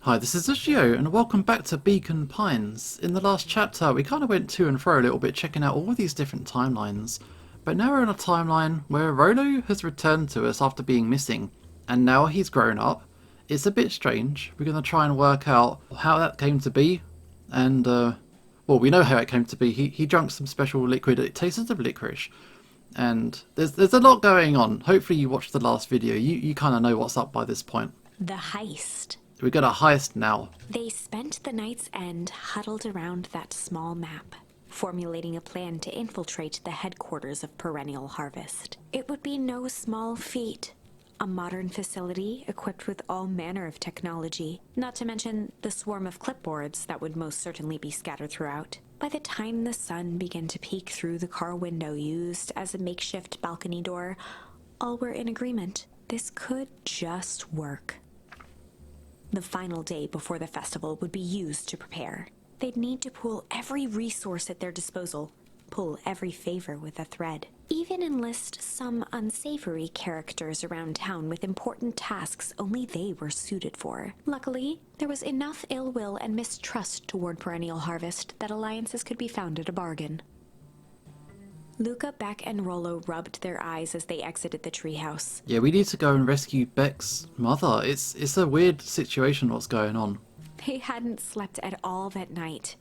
Hi, this is Ushio, and welcome back to Beacon Pines. In the last chapter, we kind of went to and fro a little bit, checking out all of these different timelines. But now we're in a timeline where Rolo has returned to us after being missing, and now he's grown up. It's a bit strange. We're going to try and work out how that came to be, and, well, we know how it came to be. He drank some special liquid. It tasted of licorice. And there's a lot going on. Hopefully you watched the last video. You kind of know what's up by this point. The heist. We got a heist now. They spent the night's end huddled around that small map, formulating a plan to infiltrate the headquarters of Perennial Harvest. It would be no small feat. A modern facility equipped with all manner of technology, not to mention the swarm of clipboards that would most certainly be scattered throughout. By the time the sun began to peek through the car window used as a makeshift balcony door, all were in agreement. This could just work. The final day before the festival would be used to prepare. They'd need to pool every resource at their disposal, pull every favor with a thread. Even enlist some unsavory characters around town with important tasks only they were suited for. Luckily, there was enough ill will and mistrust toward Perennial Harvest that alliances could be found at a bargain. Luca, Beck, and Rollo rubbed their eyes as they exited the treehouse. Yeah, we need to go and rescue Beck's mother. It's a weird situation what's going on. They hadn't slept at all that night.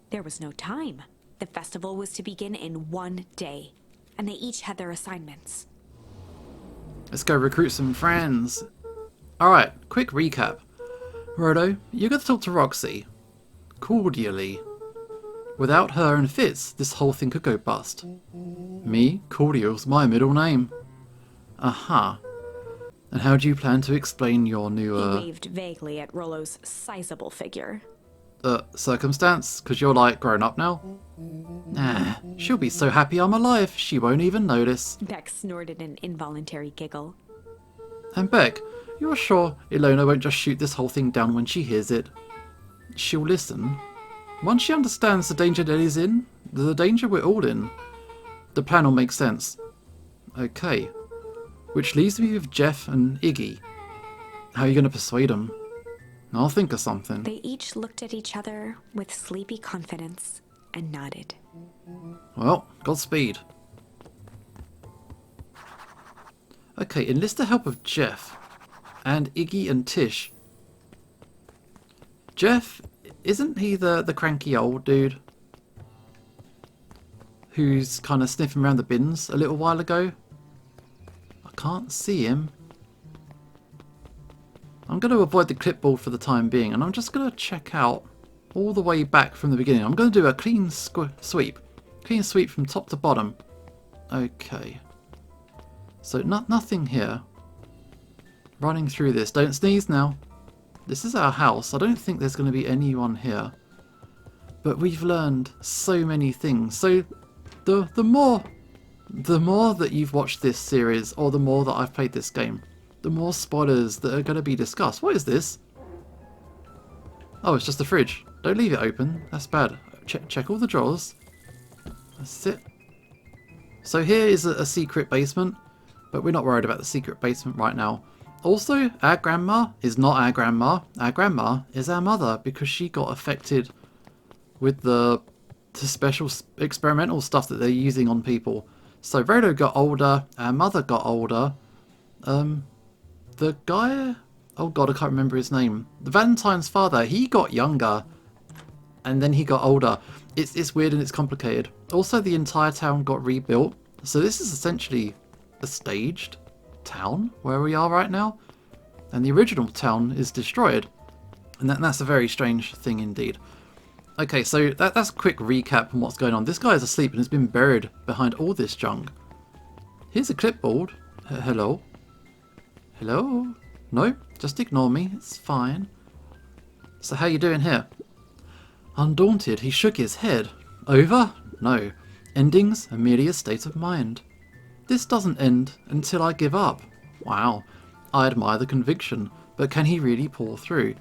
There was no time. The festival was to begin in one day, and they each had their assignments. Let's go recruit some friends. Alright, quick recap. Rodo, you got to talk to Roxy. Cordially. Without her and Fitz, this whole thing could go bust. Me, Cordial's my middle name. Aha. And how do you plan to explain your new, He waved vaguely at Rollo's sizable figure. circumstance? 'Cause you're, like, grown up now? Nah, she'll be so happy I'm alive, she won't even notice. Beck snorted an involuntary giggle. And Beck, you're sure Ilona won't just shoot this whole thing down when she hears it? She'll listen. Once she understands the danger Ellie's in, the danger we're all in, the plan will make sense. Okay. Which leaves me with Jeff and Iggy. How are you going to persuade them? I'll think of something. They each looked at each other with sleepy confidence and nodded. Well, Godspeed. Okay, enlist the help of Jeff. And Iggy and Tish. Jeff, isn't he the cranky old dude? Who's kind of sniffing around the bins a little while ago? I can't see him. I'm going to avoid the clipboard for the time being, and I'm just going to check out all the way back from the beginning. I'm going to do a clean sweep. Clean sweep from top to bottom. Okay. So nothing here. Running through this. Don't sneeze now. This is our house. I don't think there's going to be anyone here. But we've learned so many things. So the more that you've watched this series, or the more that I've played this game, the more spoilers that are going to be discussed. What is this? Oh, it's just a fridge. Don't leave it open. That's bad. Check all the drawers. That's it. So here is a secret basement, but we're not worried about the secret basement right now. Also, our grandma is not our grandma. Our grandma is our mother, because she got affected with the special experimental stuff that they're using on people. So Rolo got older, our mother got older. The guy, oh god, I can't remember his name. The Valentine's father, he got younger, and then he got older. It's weird and it's complicated. Also, the entire town got rebuilt. So this is essentially a staged town where we are right now, and the original town is destroyed, and that's a very strange thing indeed. Okay, so that's a quick recap on what's going on. This guy is asleep and has been buried behind all this junk. Here's a clipboard. Hello? Hello? No, just ignore me, it's fine. So how you doing here? Undaunted, he shook his head. Over? No. Endings are merely a state of mind. This doesn't end until I give up. Wow, I admire the conviction, but can he really pull through?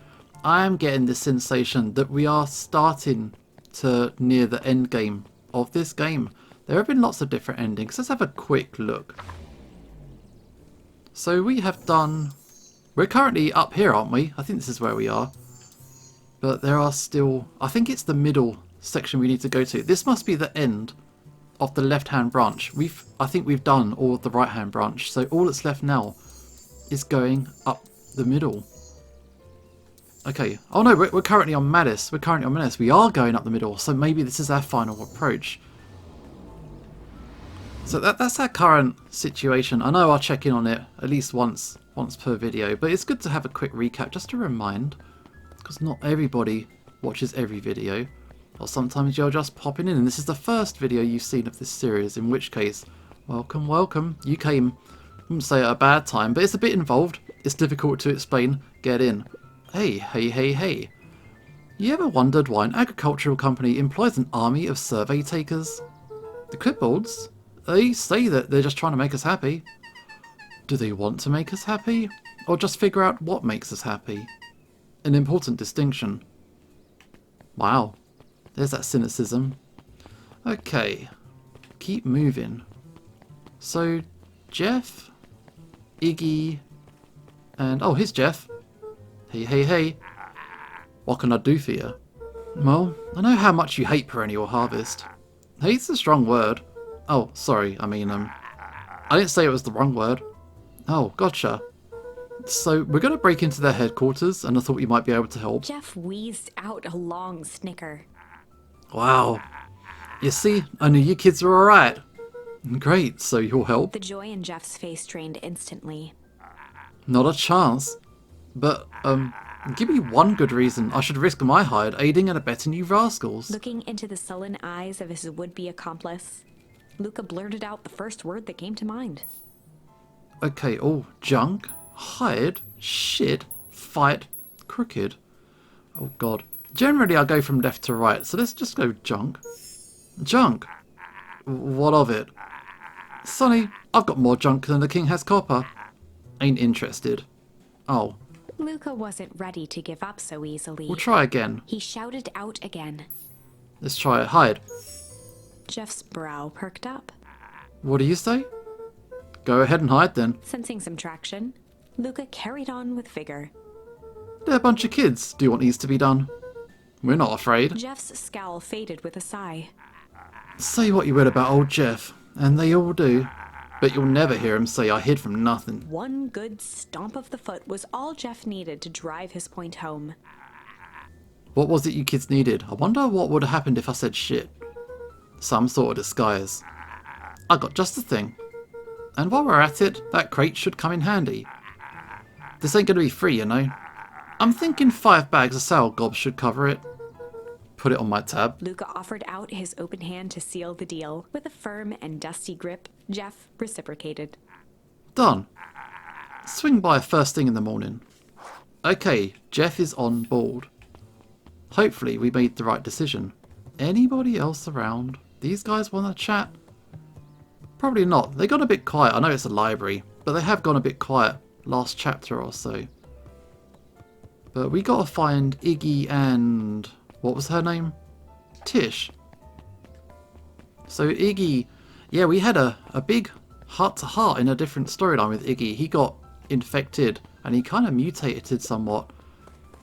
I am getting this sensation that we are starting to near the end game of this game. There have been lots of different endings. Let's have a quick look. So we have done... We're currently up here, aren't we? I think this is where we are. But there are still... I think it's the middle section we need to go to. This must be the end of the left-hand branch. I think we've done all of the right-hand branch. So all that's left now is going up the middle. Okay. Oh no, we're currently on Mattis. We're currently on Mattis. We are going up the middle. So maybe this is our final approach. So that's our current situation. I know I'll check in on it at least once per video, but it's good to have a quick recap just to remind, because not everybody watches every video, or sometimes you're just popping in and this is the first video you've seen of this series, in which case, welcome, welcome. You came, I wouldn't say at a bad time, but it's a bit involved. It's difficult to explain. Get in. Hey, hey, hey, hey. You ever wondered why an agricultural company employs an army of survey takers? The clipboards? They say that they're just trying to make us happy. Do they want to make us happy? Or just figure out what makes us happy? An important distinction. Wow. There's that cynicism. Okay. Keep moving. So, Jeff, Iggy, and... oh, here's Jeff. Hey, hey, hey. What can I do for you? Well, I know how much you hate perennial harvest. Hate's a strong word. Oh, sorry, I mean, I didn't say it was the wrong word. Oh, gotcha. So, we're going to break into their headquarters, and I thought you might be able to help. Jeff wheezed out a long snicker. Wow. You see, I knew you kids were alright. Great, so you'll help? The joy in Jeff's face drained instantly. Not a chance. But, give me one good reason I should risk my hide aiding and abetting you rascals. Looking into the sullen eyes of his would-be accomplice, Luca blurted out the first word that came to mind. Okay, oh, junk, hide, shit, fight, crooked. Oh god. Generally I go from left to right, so let's just go junk. Junk. What of it? Sonny, I've got more junk than the king has copper. Ain't interested. Oh. Luca wasn't ready to give up so easily. We'll try again. He shouted out again. Let's try it. Hide. Jeff's brow perked up. What do you say? Go ahead and hide then. Sensing some traction, Luca carried on with vigor. They're a bunch of kids. Do you want these to be done? We're not afraid. Jeff's scowl faded with a sigh. Say what you will about old Jeff, and they all do. But you'll never hear him say I hid from nothing. One good stomp of the foot was all Jeff needed to drive his point home. What was it you kids needed? I wonder what would have happened if I said shit. Some sort of disguise. I got just the thing. And while we're at it, that crate should come in handy. This ain't gonna be free, you know. I'm thinking 5 bags of sour gobs should cover it. Put it on my tab. Luca offered out his open hand to seal the deal. With a firm and dusty grip, Jeff reciprocated. Done. Swing by first thing in the morning. Okay, Jeff is on board. Hopefully we made the right decision. Anybody else around? These guys want to chat? Probably not. They got a bit quiet. I know it's a library, but they have gone a bit quiet last chapter or so. But we gotta find Iggy and... what was her name? Tish. So Iggy... yeah, we had a big heart-to-heart in a different storyline with Iggy. He got infected and he kind of mutated somewhat.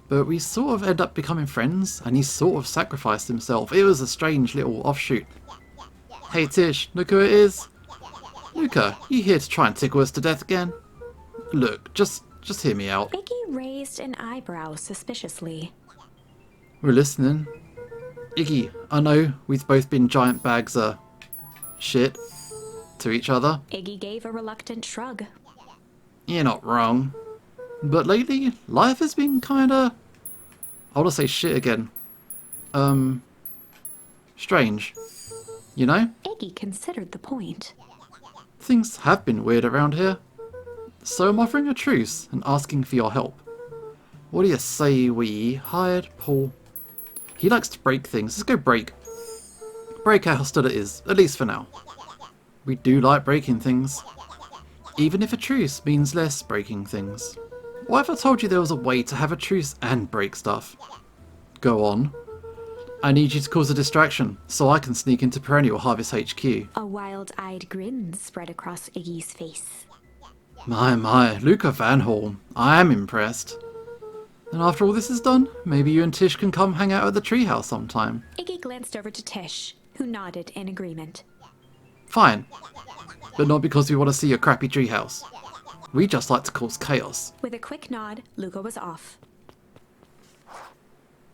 But we sort of end up becoming friends and he sort of sacrificed himself. It was a strange little offshoot. Hey Tish, look who it is. Luca, you here to try and tickle us to death again? Look, just hear me out. Iggy raised an eyebrow suspiciously. We're listening. Iggy, I know we've both been giant bags of shit to each other. Iggy gave a reluctant shrug. You're not wrong. But lately, life has been kinda... I want to say shit again. Strange. You know? Iggy considered the point. Things have been weird around here. So I'm offering a truce and asking for your help. What do you say we hired Paul? He likes to break things. Let's go break. Break our hostilities, at least for now. We do like breaking things. Even if a truce means less breaking things. What if I told you there was a way to have a truce and break stuff? Go on. I need you to cause a distraction, so I can sneak into Perennial Harvest HQ. A wild-eyed grin spread across Iggy's face. My, Luca Van Horn. I am impressed. And after all this is done, maybe you and Tish can come hang out at the treehouse sometime. Iggy glanced over to Tish, who nodded in agreement. Fine. But not because we want to see your crappy treehouse. We just like to cause chaos. With a quick nod, Luca was off.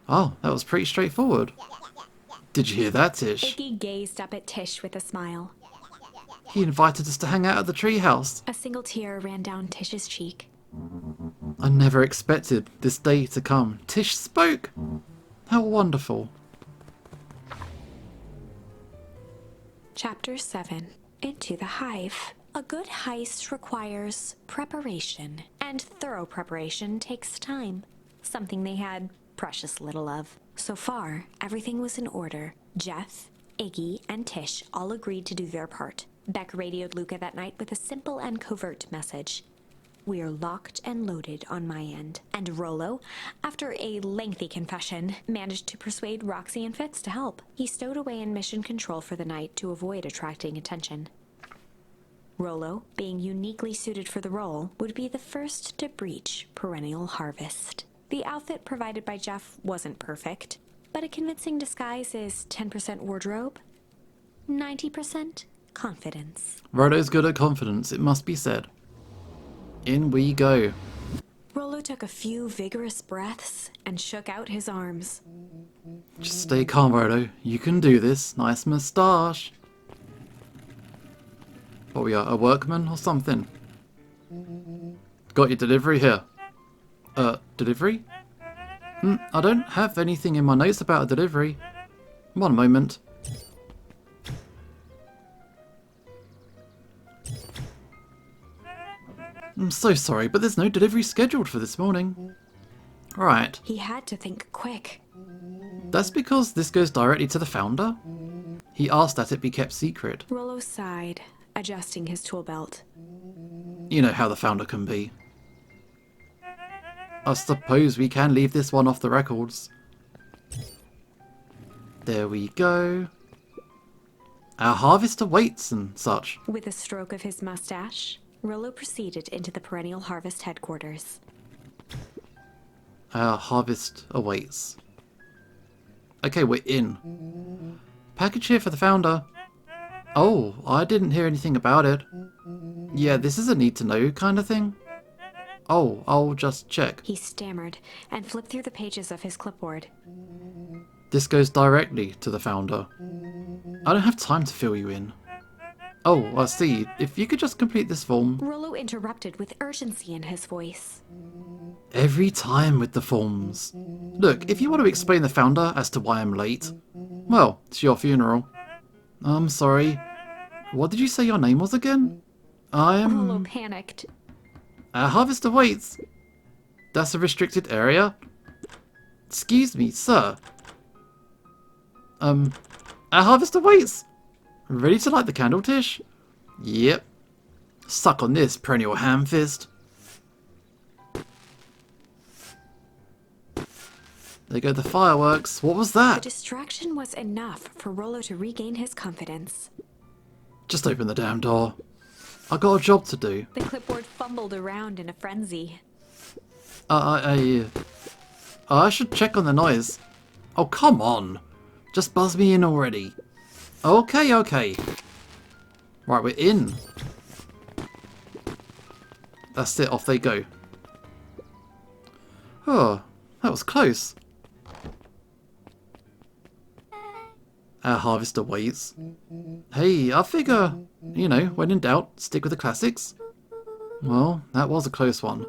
Oh, that was pretty straightforward. Did you hear that, Tish? Iggy gazed up at Tish with a smile. He invited us to hang out at the treehouse. A single tear ran down Tish's cheek. I never expected this day to come. Tish spoke. How wonderful. Chapter 7. Into the Hive. A good heist requires preparation, and thorough preparation takes time, something they had precious little of. So far, everything was in order. Jeff, Iggy, and Tish all agreed to do their part. Beck radioed Luca that night with a simple and covert message. "We're locked and loaded on my end." And Rollo, after a lengthy confession, managed to persuade Roxy and Fitz to help. He stowed away in mission control for the night to avoid attracting attention. Rollo, being uniquely suited for the role, would be the first to breach Perennial Harvest. The outfit provided by Jeff wasn't perfect, but a convincing disguise is 10% wardrobe, 90% confidence. Rolo's good at confidence, it must be said. In we go. Rollo took a few vigorous breaths and shook out his arms. Just stay calm, Rolo. You can do this. Nice moustache. What we are, a workman or something? Got your delivery here. Delivery? I don't have anything in my notes about a delivery. One moment. I'm so sorry, but there's no delivery scheduled for this morning. Right. He had to think quick. That's because this goes directly to the founder. He asked that it be kept secret. Rollo sighed, adjusting his tool belt. You know how the founder can be. I suppose we can leave this one off the records. There we go. Our harvest awaits and such. With a stroke of his mustache, Rollo proceeded into the Perennial Harvest headquarters. Our harvest awaits. Okay, we're in. Package here for the founder. Oh, I didn't hear anything about it. Yeah, this is a need to know kind of thing. Oh, I'll just check. He stammered and flipped through the pages of his clipboard. This goes directly to the founder. I don't have time to fill you in. Oh, I see. If you could just complete this form. Rollo interrupted with urgency in his voice. Every time with the forms. Look, if you want to explain the founder as to why I'm late, well, it's your funeral. I'm sorry. What did you say your name was again? Rollo panicked. Our harvest awaits. That's a restricted area. Excuse me, sir. Our harvest awaits. Ready to light the candle, Tish? Yep. Suck on this, perennial ham fist. There go the fireworks. What was The that? distraction was enough for Rollo to regain his confidence. Just open the damn door. I got a job to do. The clipboard fumbled around in a frenzy. I should check on the noise. Oh, come on. Just buzz me in already. Okay. Right, we're in. That's it, off they go. Oh, that was close. Our harvest awaits. Hey, I figure, you know, when in doubt, stick with the classics. Well, that was a close one.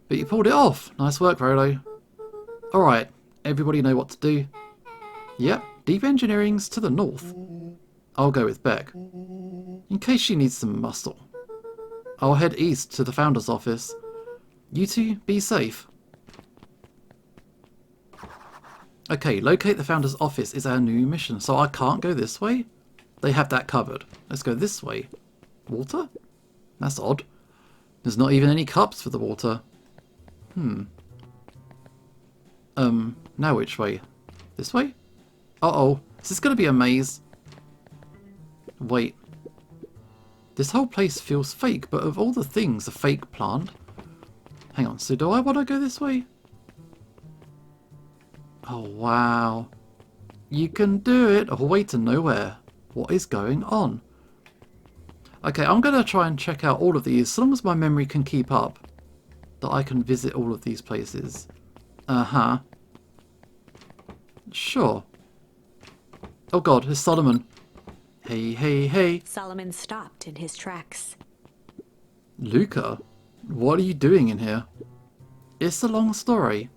But you pulled it off. Nice work, Rolo. Alright, everybody know what to do? Yep, deep engineering's to the north. I'll go with Beck. In case she needs some muscle. I'll head east to the founder's office. You two, be safe. Okay, locate the founder's office is our new mission, so I can't go this way? They have that covered. Let's go this way. Water? That's odd. There's not even any cups for the water. Now which way? This way? Uh-oh. Is this going to be a maze? Wait. This whole place feels fake, but of all the things, a fake plant. Hang on, so do I want to go this way? Oh, wow. You can do it all the way to nowhere. What is going on? Okay, I'm going to try and check out all of these, so long as my memory can keep up, that I can visit all of these places. Uh-huh. Sure. Oh god, it's Solomon. Hey, hey, hey. Solomon stopped in his tracks. Luca, what are you doing in here? It's a long story.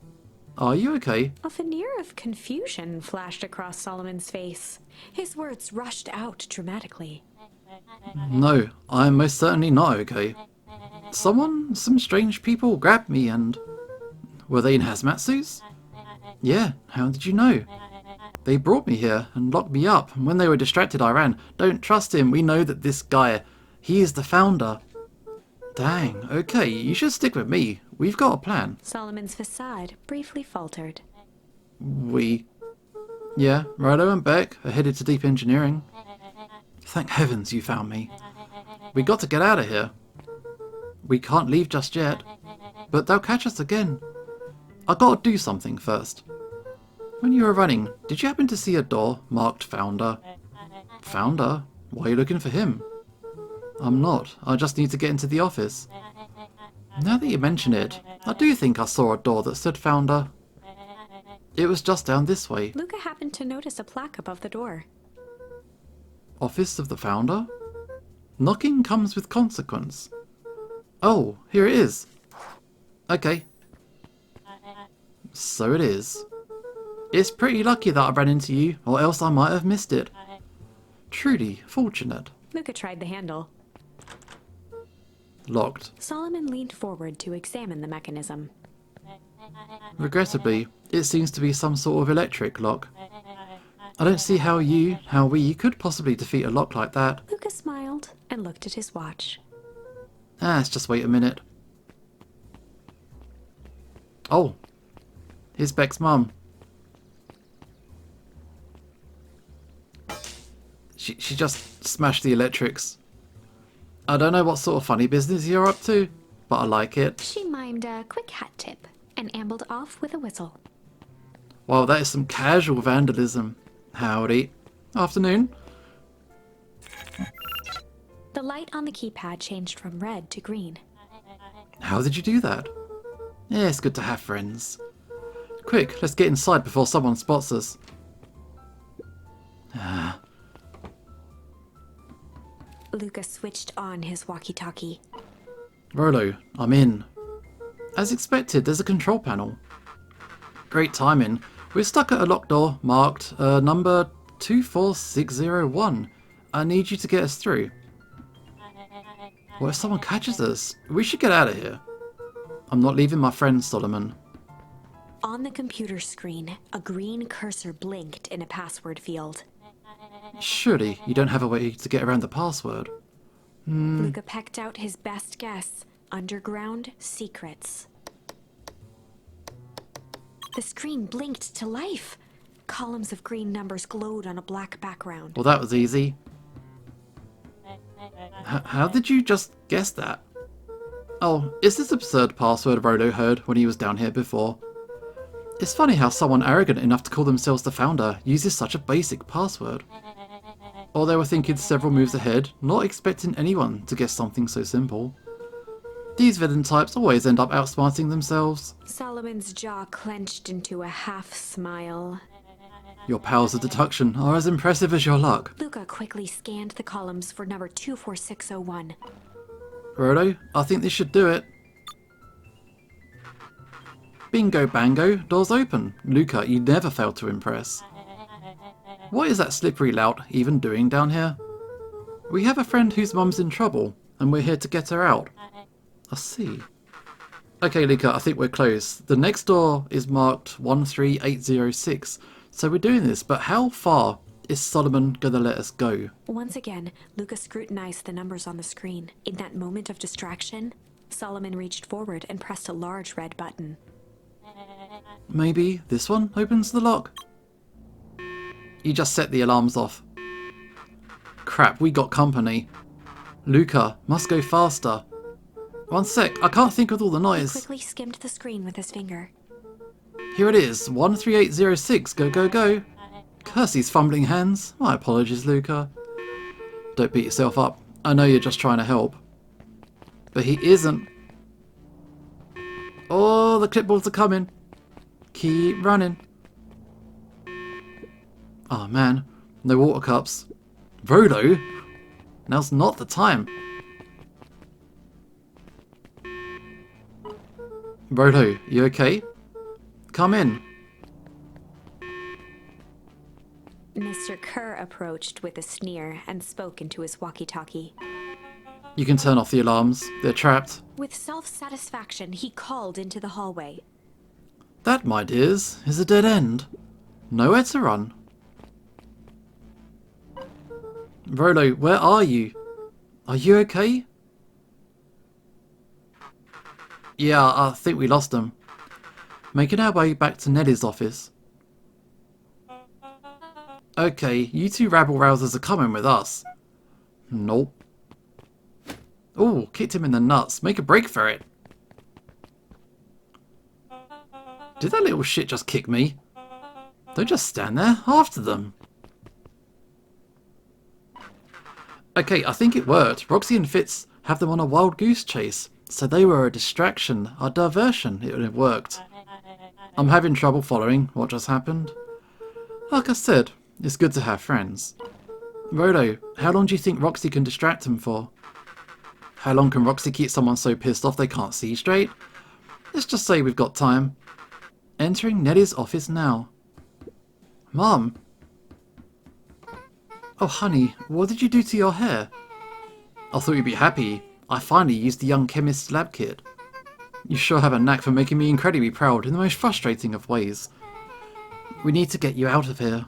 Are you okay? A veneer of confusion flashed across Solomon's face. His words rushed out dramatically. No, I'm most certainly not okay. Some strange people grabbed me and... Were they in hazmat suits? Yeah, how did you know? They brought me here and locked me up, and when they were distracted I ran. Don't trust him, we know that this guy, he is the founder. Dang, okay, you should stick with me. We've got a plan. Solomon's facade briefly faltered. We... Yeah, Rilo and Beck are headed to deep engineering. Thank heavens you found me. We got to get out of here. We can't leave just yet, but they'll catch us again. I gotta do something first. When you were running, did you happen to see a door marked Founder? Founder? Why are you looking for him? I'm not. I just need to get into the office. Now that you mention it, I do think I saw a door that said Founder. It was just down this way. Luca happened to notice a plaque above the door. Office of the Founder? Knocking comes with consequence. Oh, here it is. Okay. So it is. It's pretty lucky that I ran into you, or else I might have missed it. Truly fortunate. Luca tried the handle. Locked. Solomon leaned forward to examine the mechanism. Regrettably, it seems to be some sort of electric lock. I don't see how we could possibly defeat a lock like that. Luca smiled and looked at his watch. Let's just wait a minute. Oh, here's Beck's mum. She just smashed the electrics. I don't know what sort of funny business you're up to, but I like it. She mimed a quick hat tip and ambled off with a whistle. Wow, that is some casual vandalism. Howdy. Afternoon. The light on the keypad changed from red to green. How did you do that? Yeah, it's good to have friends. Quick, let's get inside before someone spots us. Luca switched on his walkie-talkie. Rolo, I'm in. As expected, there's a control panel. Great timing. We're stuck at a locked door marked number 24601. I need you to get us through. What if someone catches us? We should get out of here. I'm not leaving my friend Solomon. On the computer screen, a green cursor blinked in a password field. Surely you don't have a way to get around the password. Luca pecked out his best guess. Underground secrets. The screen blinked to life. Columns of green numbers glowed on a black background. Well, that was easy. How did you just guess that? Oh, is this absurd password Rolo heard when he was down here before? It's funny how someone arrogant enough to call themselves the founder uses such a basic password. Or they were thinking several moves ahead, not expecting anyone to guess something so simple. These villain types always end up outsmarting themselves. Solomon's jaw clenched into a half smile. Your powers of deduction are as impressive as your luck. Luca quickly scanned the columns for number 24601. Rolo, I think this should do it. Bingo bango, doors open. Luca, you never fail to impress. What is that slippery lout even doing down here? We have a friend whose mum's in trouble, and we're here to get her out. I see. Okay, Luca, I think we're close. The next door is marked 13806, so we're doing this, but how far is Solomon gonna let us go? Once again, Luca scrutinized the numbers on the screen. In that moment of distraction, Solomon reached forward and pressed a large red button. Maybe this one opens the lock? You just set the alarms off. Crap, we got company. Luca, must go faster. One sec, I can't think with all the He noise. quickly skimmed the screen with his finger. Here it is, 13806, go, go, go. Curse these fumbling hands. My apologies, Luca. Don't beat yourself up. I know you're just trying to help. But he isn't. Oh, the clipboards are coming. Keep running. Oh man, no water cups. Rolo? Now's not the time. Rolo, you okay? Come in. Mr. Kerr approached with a sneer and spoke into his walkie-talkie. You can turn off the alarms. They're trapped. With self-satisfaction, he called into the hallway. That, my dears, is a dead end. Nowhere to run. Rolo, where are you? Are you okay? Yeah, I think we lost him. Making our way back to Nelly's office. Okay, you two rabble-rousers are coming with us. Nope. Ooh, kicked him in the nuts. Make a break for it. Did that little shit just kick me? Don't just stand there. After them. Okay, I think it worked. Roxy and Fitz have them on a wild goose chase, so they were a distraction, a diversion. It worked. I'm having trouble following what just happened. Like I said, it's good to have friends. Rolo, how long do you think Roxy can distract him for? How long can Roxy keep someone so pissed off they can't see straight? Let's just say we've got time. Entering Nelly's office now. Mom. Oh honey, what did you do to your hair? I thought you'd be happy. I finally used the young chemist's lab kit. You sure have a knack for making me incredibly proud in the most frustrating of ways. We need to get you out of here.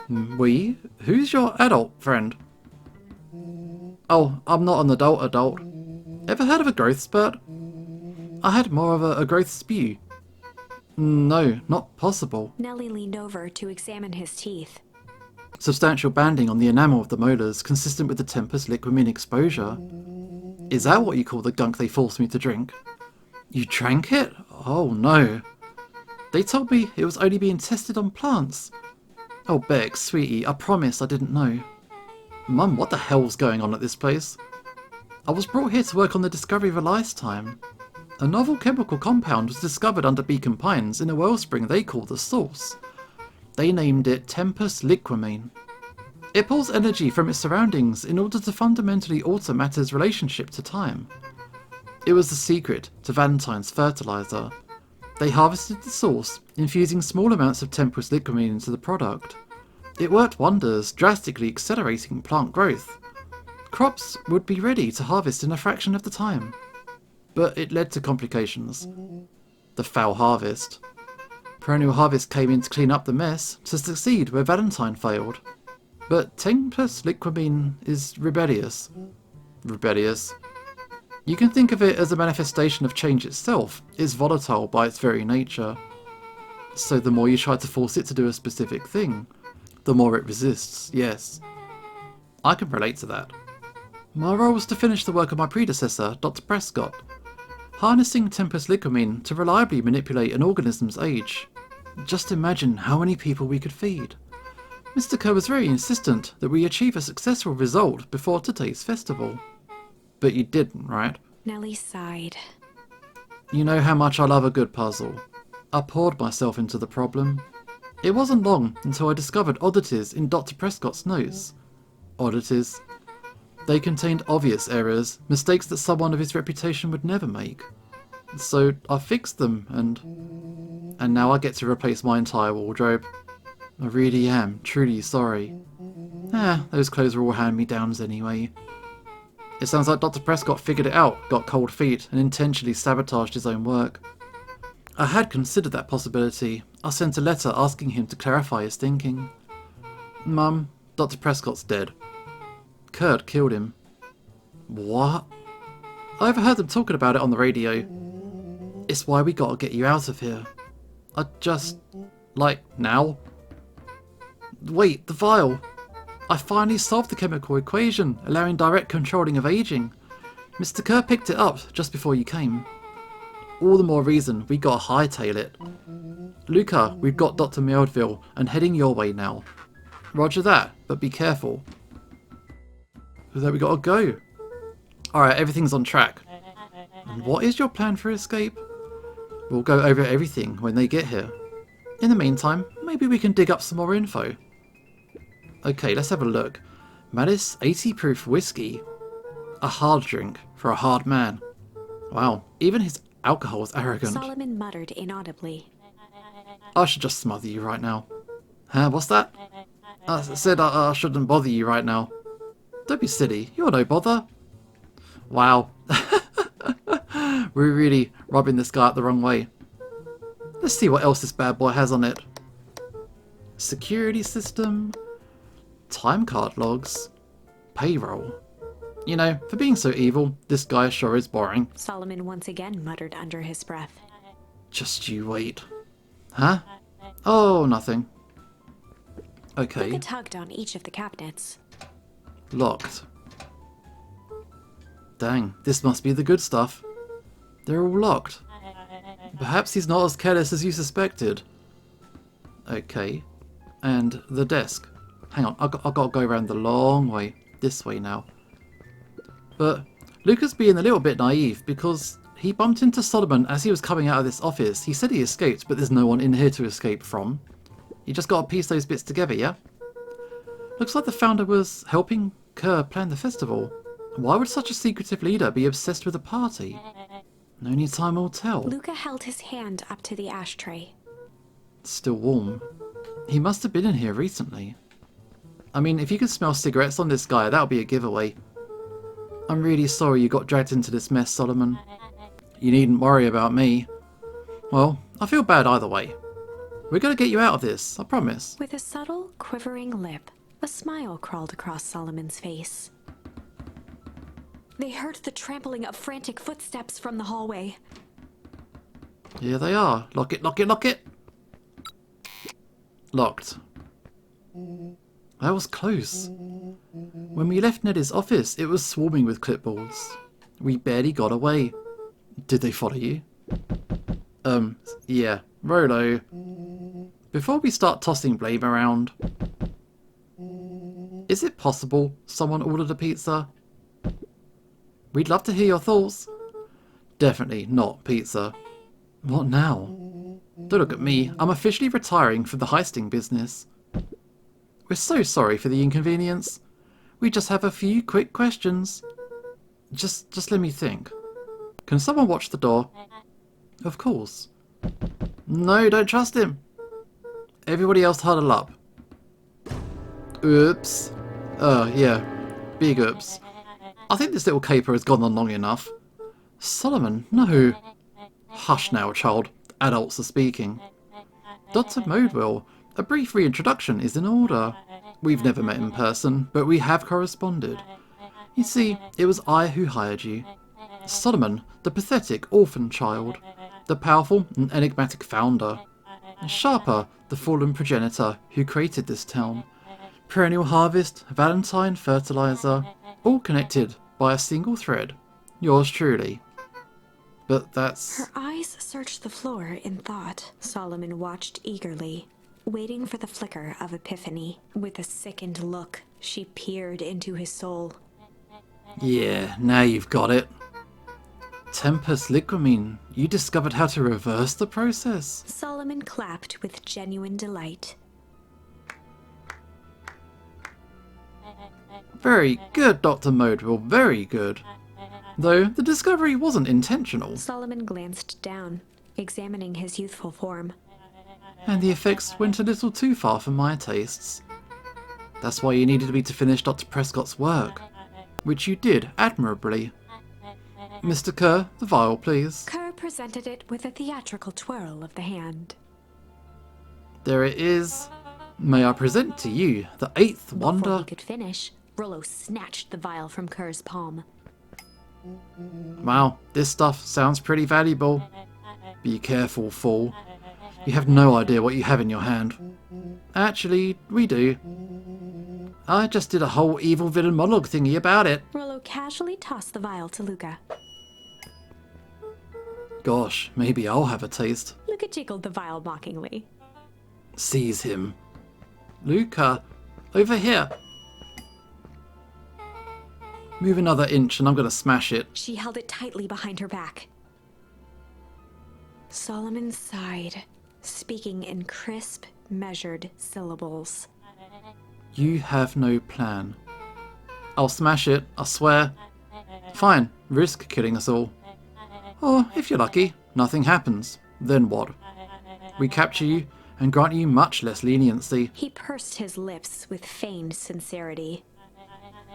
We? Who's your adult friend? Oh, I'm not an adult. Ever heard of a growth spurt? I had more of a growth spew. No, not possible. Nelly leaned over to examine his teeth. Substantial banding on the enamel of the molars, consistent with the Tempest liquamine exposure. Is that what you call the gunk they forced me to drink? You drank it? Oh no. They told me it was only being tested on plants. Oh Bex, sweetie, I promise I didn't know. Mum, what the hell's going on at this place? I was brought here to work on the discovery of a lifetime. A novel chemical compound was discovered under Beacon Pines in a wellspring they call the Source. They named it Tempest liquamine. It pulls energy from its surroundings in order to fundamentally alter matter's relationship to time. It was the secret to Valentine's fertilizer. They harvested the source, infusing small amounts of Tempest liquamine into the product. It worked wonders, drastically accelerating plant growth. Crops would be ready to harvest in a fraction of the time. But it led to complications. The foul harvest. Perennial Harvest came in to clean up the mess, to succeed where Valentine failed. But Tempest liquamine is rebellious. Rebellious. You can think of it as a manifestation of change itself. It's volatile by its very nature. So the more you try to force it to do a specific thing, the more it resists, yes. I can relate to that. My role was to finish the work of my predecessor, Dr. Prescott, harnessing Tempest liquamine to reliably manipulate an organism's age. Just imagine how many people we could feed. Mr. Kerr was very insistent that we achieve a successful result before today's festival. But you didn't, right? Nelly sighed. You know how much I love a good puzzle. I poured myself into the problem. It wasn't long until I discovered oddities in Dr. Prescott's notes. Oddities. They contained obvious errors, mistakes that someone of his reputation would never make. So I fixed them, and now I get to replace my entire wardrobe. I really am truly sorry. Those clothes are all hand-me-downs anyway. It sounds like Dr. Prescott figured it out, got cold feet, and intentionally sabotaged his own work. I had considered that possibility. I sent a letter asking him to clarify his thinking. Mum, Dr. Prescott's dead. Kurt killed him. What? I overheard them talking about it on the radio. It's why we gotta get you out of here. Like, now? Wait, the vial! I finally solved the chemical equation, allowing direct controlling of aging. Mr. Kerr picked it up just before you came. All the more reason we gotta hightail it. Luca, we've got Dr. Meldville and heading your way now. Roger that, but be careful. There we gotta go. Alright, everything's on track. And what is your plan for escape? We'll go over everything when they get here. In the meantime, maybe we can dig up some more info. Okay, let's have a look. Malice 80 proof whiskey. A hard drink for a hard man. Wow, even his alcohol is arrogant. Solomon muttered inaudibly. I should just smother you right now. Huh, what's that? I said I shouldn't bother you right now. Don't be silly, you're no bother. Wow. We're really rubbing this guy up the wrong way. Let's see what else this bad boy has on it. Security system. Time card logs. Payroll. You know, for being so evil, this guy sure is boring. Solomon once again muttered under his breath. Just you wait. Huh? Oh, nothing. Okay. Luca tugged on each of the cabinets. Locked. Dang, this must be the good stuff. They're all locked. Perhaps he's not as careless as you suspected. Okay. And the desk. Hang on, I've got to go around the long way. This way now. But Luca's being a little bit naive because he bumped into Solomon as he was coming out of this office. He said he escaped, but there's no one in here to escape from. You just got to piece those bits together, yeah? Looks like the founder was helping Kerr plan the festival. Why would such a secretive leader be obsessed with a party? Only time will tell. Luca held his hand up to the ashtray. Still warm. He must have been in here recently. I mean, if you can smell cigarettes on this guy, that'll be a giveaway. I'm really sorry you got dragged into this mess, Solomon. You needn't worry about me. Well, I feel bad either way. We're going to get you out of this, I promise. With a subtle, quivering lip, a smile crawled across Solomon's face. They heard the trampling of frantic footsteps from the hallway. Here they are. Lock it, lock it, lock it! Locked. That was close. When we left Neddy's office, it was swarming with clipboards. We barely got away. Did they follow you? Yeah. Rolo. Before we start tossing blame around, is it possible someone ordered a pizza? We'd love to hear your thoughts. Definitely not pizza. What now? Don't look at me. I'm officially retiring from the heisting business. We're so sorry for the inconvenience. We just have a few quick questions. Just let me think. Can someone watch the door? Of course. No, don't trust him. Everybody else huddle up. Oops. Yeah. Big oops. I think this little caper has gone on long enough. Solomon, no. Hush now, child. Adults are speaking. Dr. Modewell, a brief reintroduction is in order. We've never met in person, but we have corresponded. You see, it was I who hired you. Solomon, the pathetic orphan child. The powerful and enigmatic founder. Sharper, the fallen progenitor who created this town. Perennial Harvest, Valentine Fertilizer, all connected by a single thread. Yours truly. But that's... Her eyes searched the floor in thought. Solomon watched eagerly, waiting for the flicker of epiphany. With a sickened look, she peered into his soul. Yeah, now you've got it. Tempus Liquamine, you discovered how to reverse the process? Solomon clapped with genuine delight. Very good, Dr. Modewell, very good. Though the discovery wasn't intentional. Solomon glanced down, examining his youthful form. And the effects went a little too far for my tastes. That's why you needed me to finish Dr. Prescott's work, which you did admirably. Mr. Kerr, the vial, please. Kerr presented it with a theatrical twirl of the hand. There it is. May I present to you the eighth Before wonder... he could finish, Rollo snatched the vial from Kerr's palm. Wow, this stuff sounds pretty valuable. Be careful, fool. You have no idea what you have in your hand. Actually, we do. I just did a whole evil villain monologue thingy about it. Rollo casually tossed the vial to Luca. Gosh, maybe I'll have a taste. Luca jiggled the vial mockingly. Seize him. Luca, over here. Move another inch and I'm gonna smash it. She held it tightly behind her back. Solomon sighed, speaking in crisp, measured syllables. You have no plan. I'll smash it, I swear. Fine, risk killing us all. Or, if you're lucky, nothing happens. Then what? We capture you and grant you much less leniency. He pursed his lips with feigned sincerity.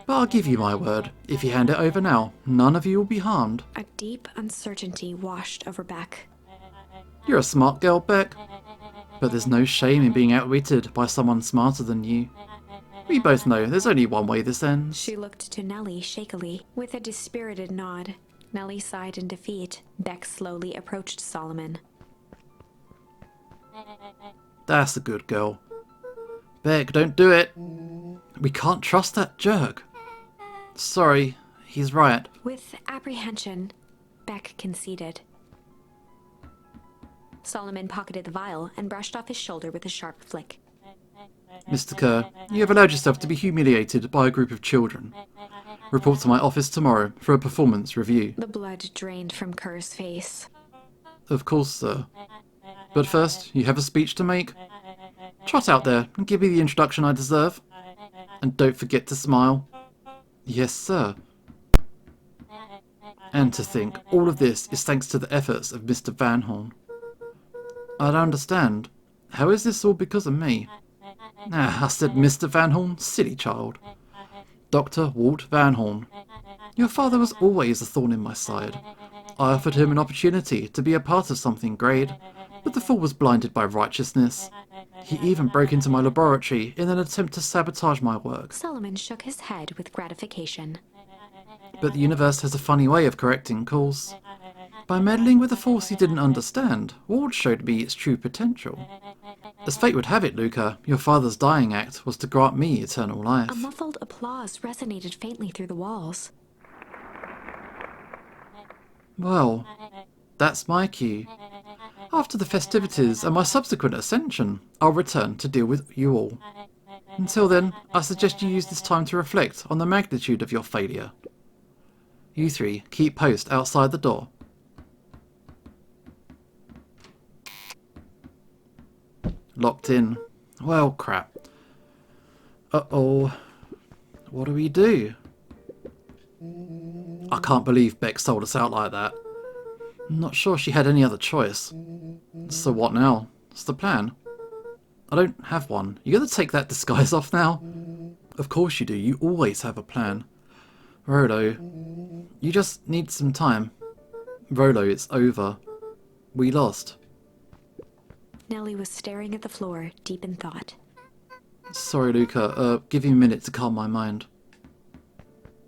But I'll give you my word, if you hand it over now, none of you will be harmed. A deep uncertainty washed over Beck. You're a smart girl, Beck. But there's no shame in being outwitted by someone smarter than you. We both know there's only one way this ends. She looked to Nellie shakily. With a dispirited nod, Nellie sighed in defeat. Beck slowly approached Solomon. That's a good girl. Beck, don't do it. We can't trust that jerk. Sorry, he's right. With apprehension, Beck conceded. Solomon pocketed the vial and brushed off his shoulder with a sharp flick. Mr. Kerr, you have allowed yourself to be humiliated by a group of children. Report to my office tomorrow for a performance review. The blood drained from Kerr's face. Of course, sir. But first, you have a speech to make. Trot out there and give me the introduction I deserve. And don't forget to smile. Yes, sir. And to think, all of this is thanks to the efforts of Mr. Van Horn. I don't understand. How is this all because of me? I said Mr. Van Horn, silly child. Dr. Walt Van Horn. Your father was always a thorn in my side. I offered him an opportunity to be a part of something great, but the fool was blinded by righteousness. He even broke into my laboratory in an attempt to sabotage my work. Solomon shook his head with gratification. But the universe has a funny way of correcting course. By meddling with a force he didn't understand, Ward showed me its true potential. As fate would have it, Luca, your father's dying act was to grant me eternal life. A muffled applause resonated faintly through the walls. Well, that's my cue. After the festivities and my subsequent ascension, I'll return to deal with you all. Until then, I suggest you use this time to reflect on the magnitude of your failure. You three keep post outside the door. Locked in. Well, crap. Uh-oh. What do we do? I can't believe Beck sold us out like that. I'm not sure she had any other choice. So what now? What's the plan? I don't have one. You gotta take that disguise off now? Of course you do. You always have a plan. Rolo, you just need some time. Rolo, it's over. We lost. Nellie was staring at the floor, deep in thought. Sorry, Luca. Give me a minute to calm my mind.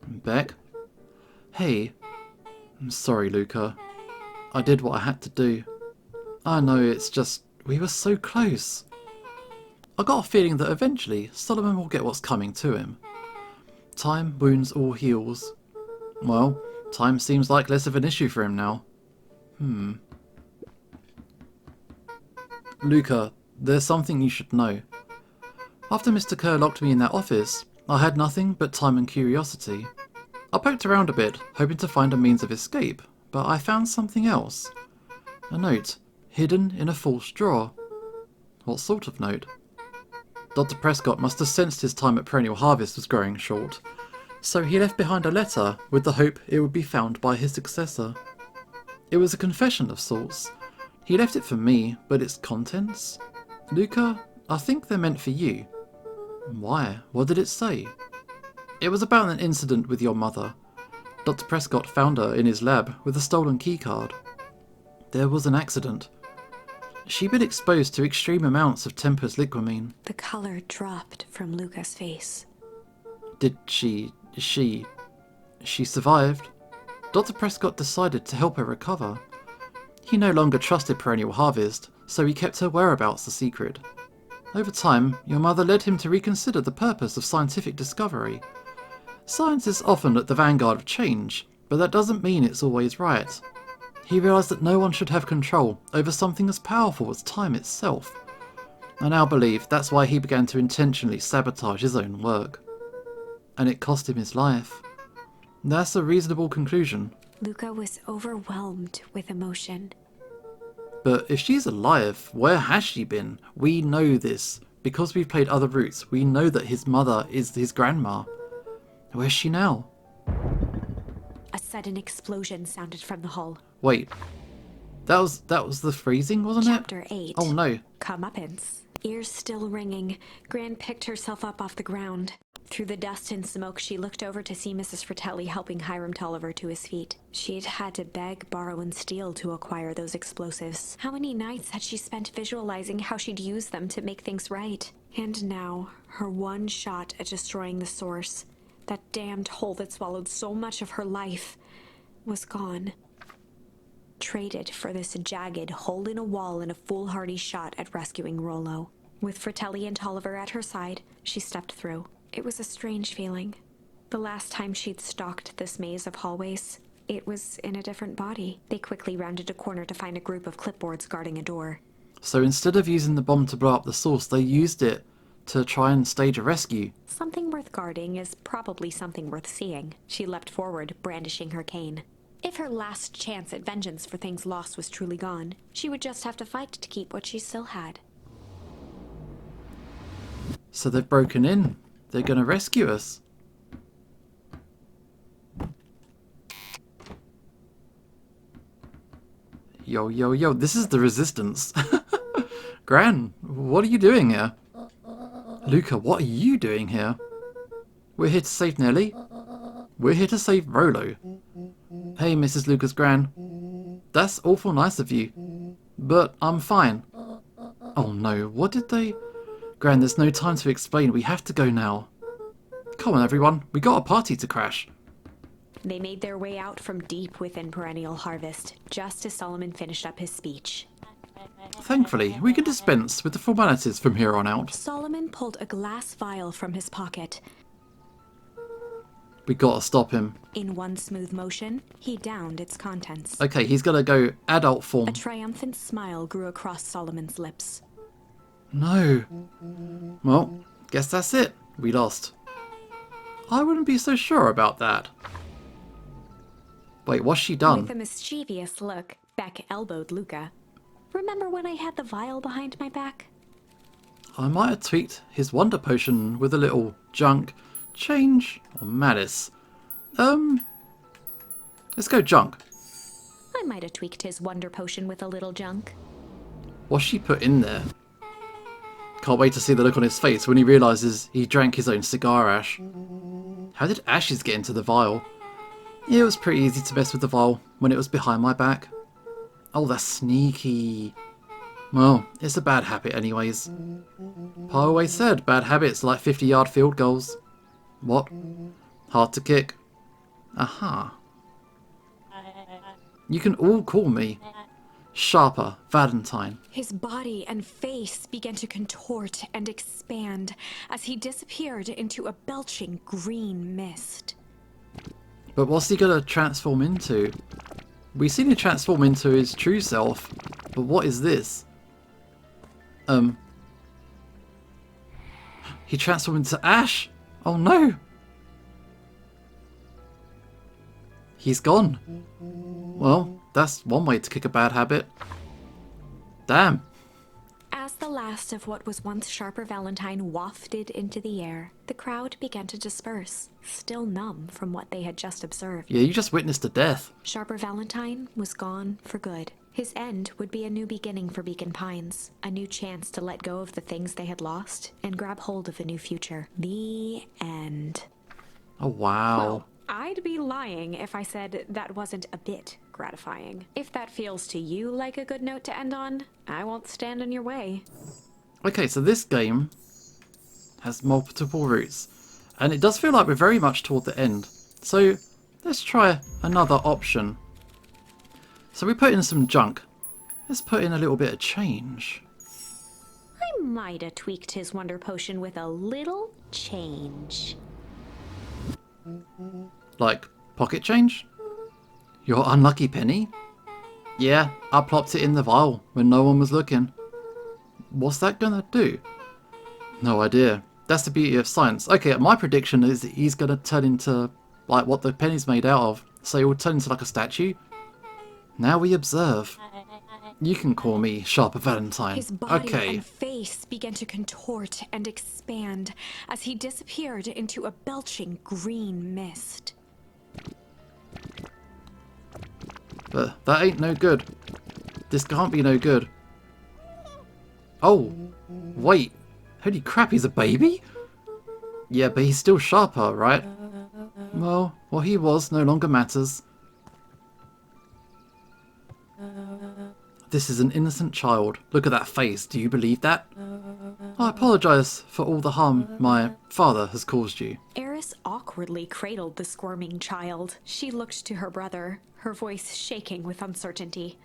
Beck? Hey. I'm sorry, Luca. I did what I had to do. I know, it's just, we were so close. I got a feeling that eventually Solomon will get what's coming to him. Time wounds all heals. Well, time seems like less of an issue for him now. Luca, there's something you should know. After Mr. Kerr locked me in that office, I had nothing but time and curiosity. I poked around a bit, hoping to find a means of escape, but I found something else. A note, hidden in a false drawer. What sort of note? Dr. Prescott must have sensed his time at Perennial Harvest was growing short, so he left behind a letter with the hope it would be found by his successor. It was a confession of sorts. He left it for me, but its contents? Luca, I think they're meant for you. Why? What did it say? It was about an incident with your mother. Dr. Prescott found her in his lab with a stolen keycard. There was an accident. She'd been exposed to extreme amounts of Tempus liquamine. The color dropped from Luca's face. Did she survived? Dr. Prescott decided to help her recover. He no longer trusted Perennial Harvest, so he kept her whereabouts a secret. Over time, your mother led him to reconsider the purpose of scientific discovery. Science is often at the vanguard of change, but that doesn't mean it's always right. He realised that no one should have control over something as powerful as time itself. I now believe that's why he began to intentionally sabotage his own work. And it cost him his life. That's a reasonable conclusion. Luca was overwhelmed with emotion. But if she's alive, where has she been? We know this. Because we've played other routes, we know that his mother is his grandma. Where's she now? A sudden explosion sounded from the hull. Wait. That was the freezing, wasn't it? Chapter 8. Oh no. Comeuppance. Ears still ringing, Gran picked herself up off the ground. Through the dust and smoke, she looked over to see Mrs. Fratelli helping Hiram Tolliver to his feet. She'd had to beg, borrow, and steal to acquire those explosives. How many nights had she spent visualizing how she'd use them to make things right? And now, her one shot at destroying the source, that damned hole that swallowed so much of her life, was gone. Traded for this jagged hole in a wall and a foolhardy shot at rescuing Rollo. With Fratelli and Tolliver at her side, she stepped through. It was a strange feeling. The last time she'd stalked this maze of hallways, it was in a different body. They quickly rounded a corner to find a group of clipboards guarding a door. So instead of using the bomb to blow up the source, they used it to try and stage a rescue. Something worth guarding is probably something worth seeing. She leapt forward, brandishing her cane. If her last chance at vengeance for things lost was truly gone, she would just have to fight to keep what she still had. So they've broken in. They're gonna rescue us. Yo, yo, yo, this is the Resistance. Gran, what are you doing here? Luca, what are you doing here? We're here to save Nellie. We're here to save Rollo. Hey, Mrs. Luca's Gran. That's awful nice of you. But I'm fine. Oh no, what did they... Gran, there's no time to explain. We have to go now. Come on, everyone. We got a party to crash. They made their way out from deep within Perennial Harvest, just as Solomon finished up his speech. Thankfully, we can dispense with the formalities from here on out. Solomon pulled a glass vial from his pocket. We gotta stop him. In one smooth motion, he downed its contents. Okay, he's gonna go adult form. A triumphant smile grew across Solomon's lips. No. Well, guess that's it. We lost. I wouldn't be so sure about that. Wait, what's she done? With a mischievous look, Beck elbowed Luca. Remember when I had the vial behind my back? I might have tweaked his wonder potion with a little junk, change, or malice. Let's go junk. I might have tweaked his wonder potion with a little junk. What's she put in there? Can't wait to see the look on his face when he realises he drank his own cigar ash. How did ashes get into the vial? It was pretty easy to mess with the vial when it was behind my back. Oh, that's sneaky. Well, it's a bad habit anyways. Pa always said bad habits are like 50-yard field goals. What? Hard to kick. Aha. You can all call me Sharper Valentine. His body and face began to contort and expand as he disappeared into a belching green mist. But what's he gonna transform into? We've seen him transform into his true self, but what is this? He transformed into Ash? Oh no! He's gone. Well, that's one way to kick a bad habit. Damn. As the last of what was once Sharper Valentine wafted into the air, the crowd began to disperse, still numb from what they had just observed. Yeah, you just witnessed a death. Sharper Valentine was gone for good. His end would be a new beginning for Beacon Pines, a new chance to let go of the things they had lost and grab hold of a new future. The end. Oh wow. Well, I'd be lying if I said that wasn't a bit gratifying. If that feels to you like a good note to end on, I won't stand in your way. Okay, so this game has multiple routes, and it does feel like we're very much toward the end. So let's try another option. So we put in some junk. Let's put in a little bit of change. I might have tweaked his wonder potion with a little change. Like pocket change? Your unlucky penny? Yeah, I plopped it in the vial when no one was looking. What's that gonna do? No idea. That's the beauty of science. Okay, my prediction is that he's gonna turn into like what the penny's made out of. So he will turn into like a statue. Now we observe. You can call me Sharper Valentine. His body Okay. and face began to contort and expand as he disappeared into a belching green mist. But that ain't no good. This can't be no good. Oh, wait. Holy crap, he's a baby? Yeah, but he's still Sharper, right? Well, what he was no longer matters. This is an innocent child. Look at that face. Do you believe that? I apologise for all the harm my father has caused you. Eris awkwardly cradled the squirming child. She looked to her brother, her voice shaking with uncertainty.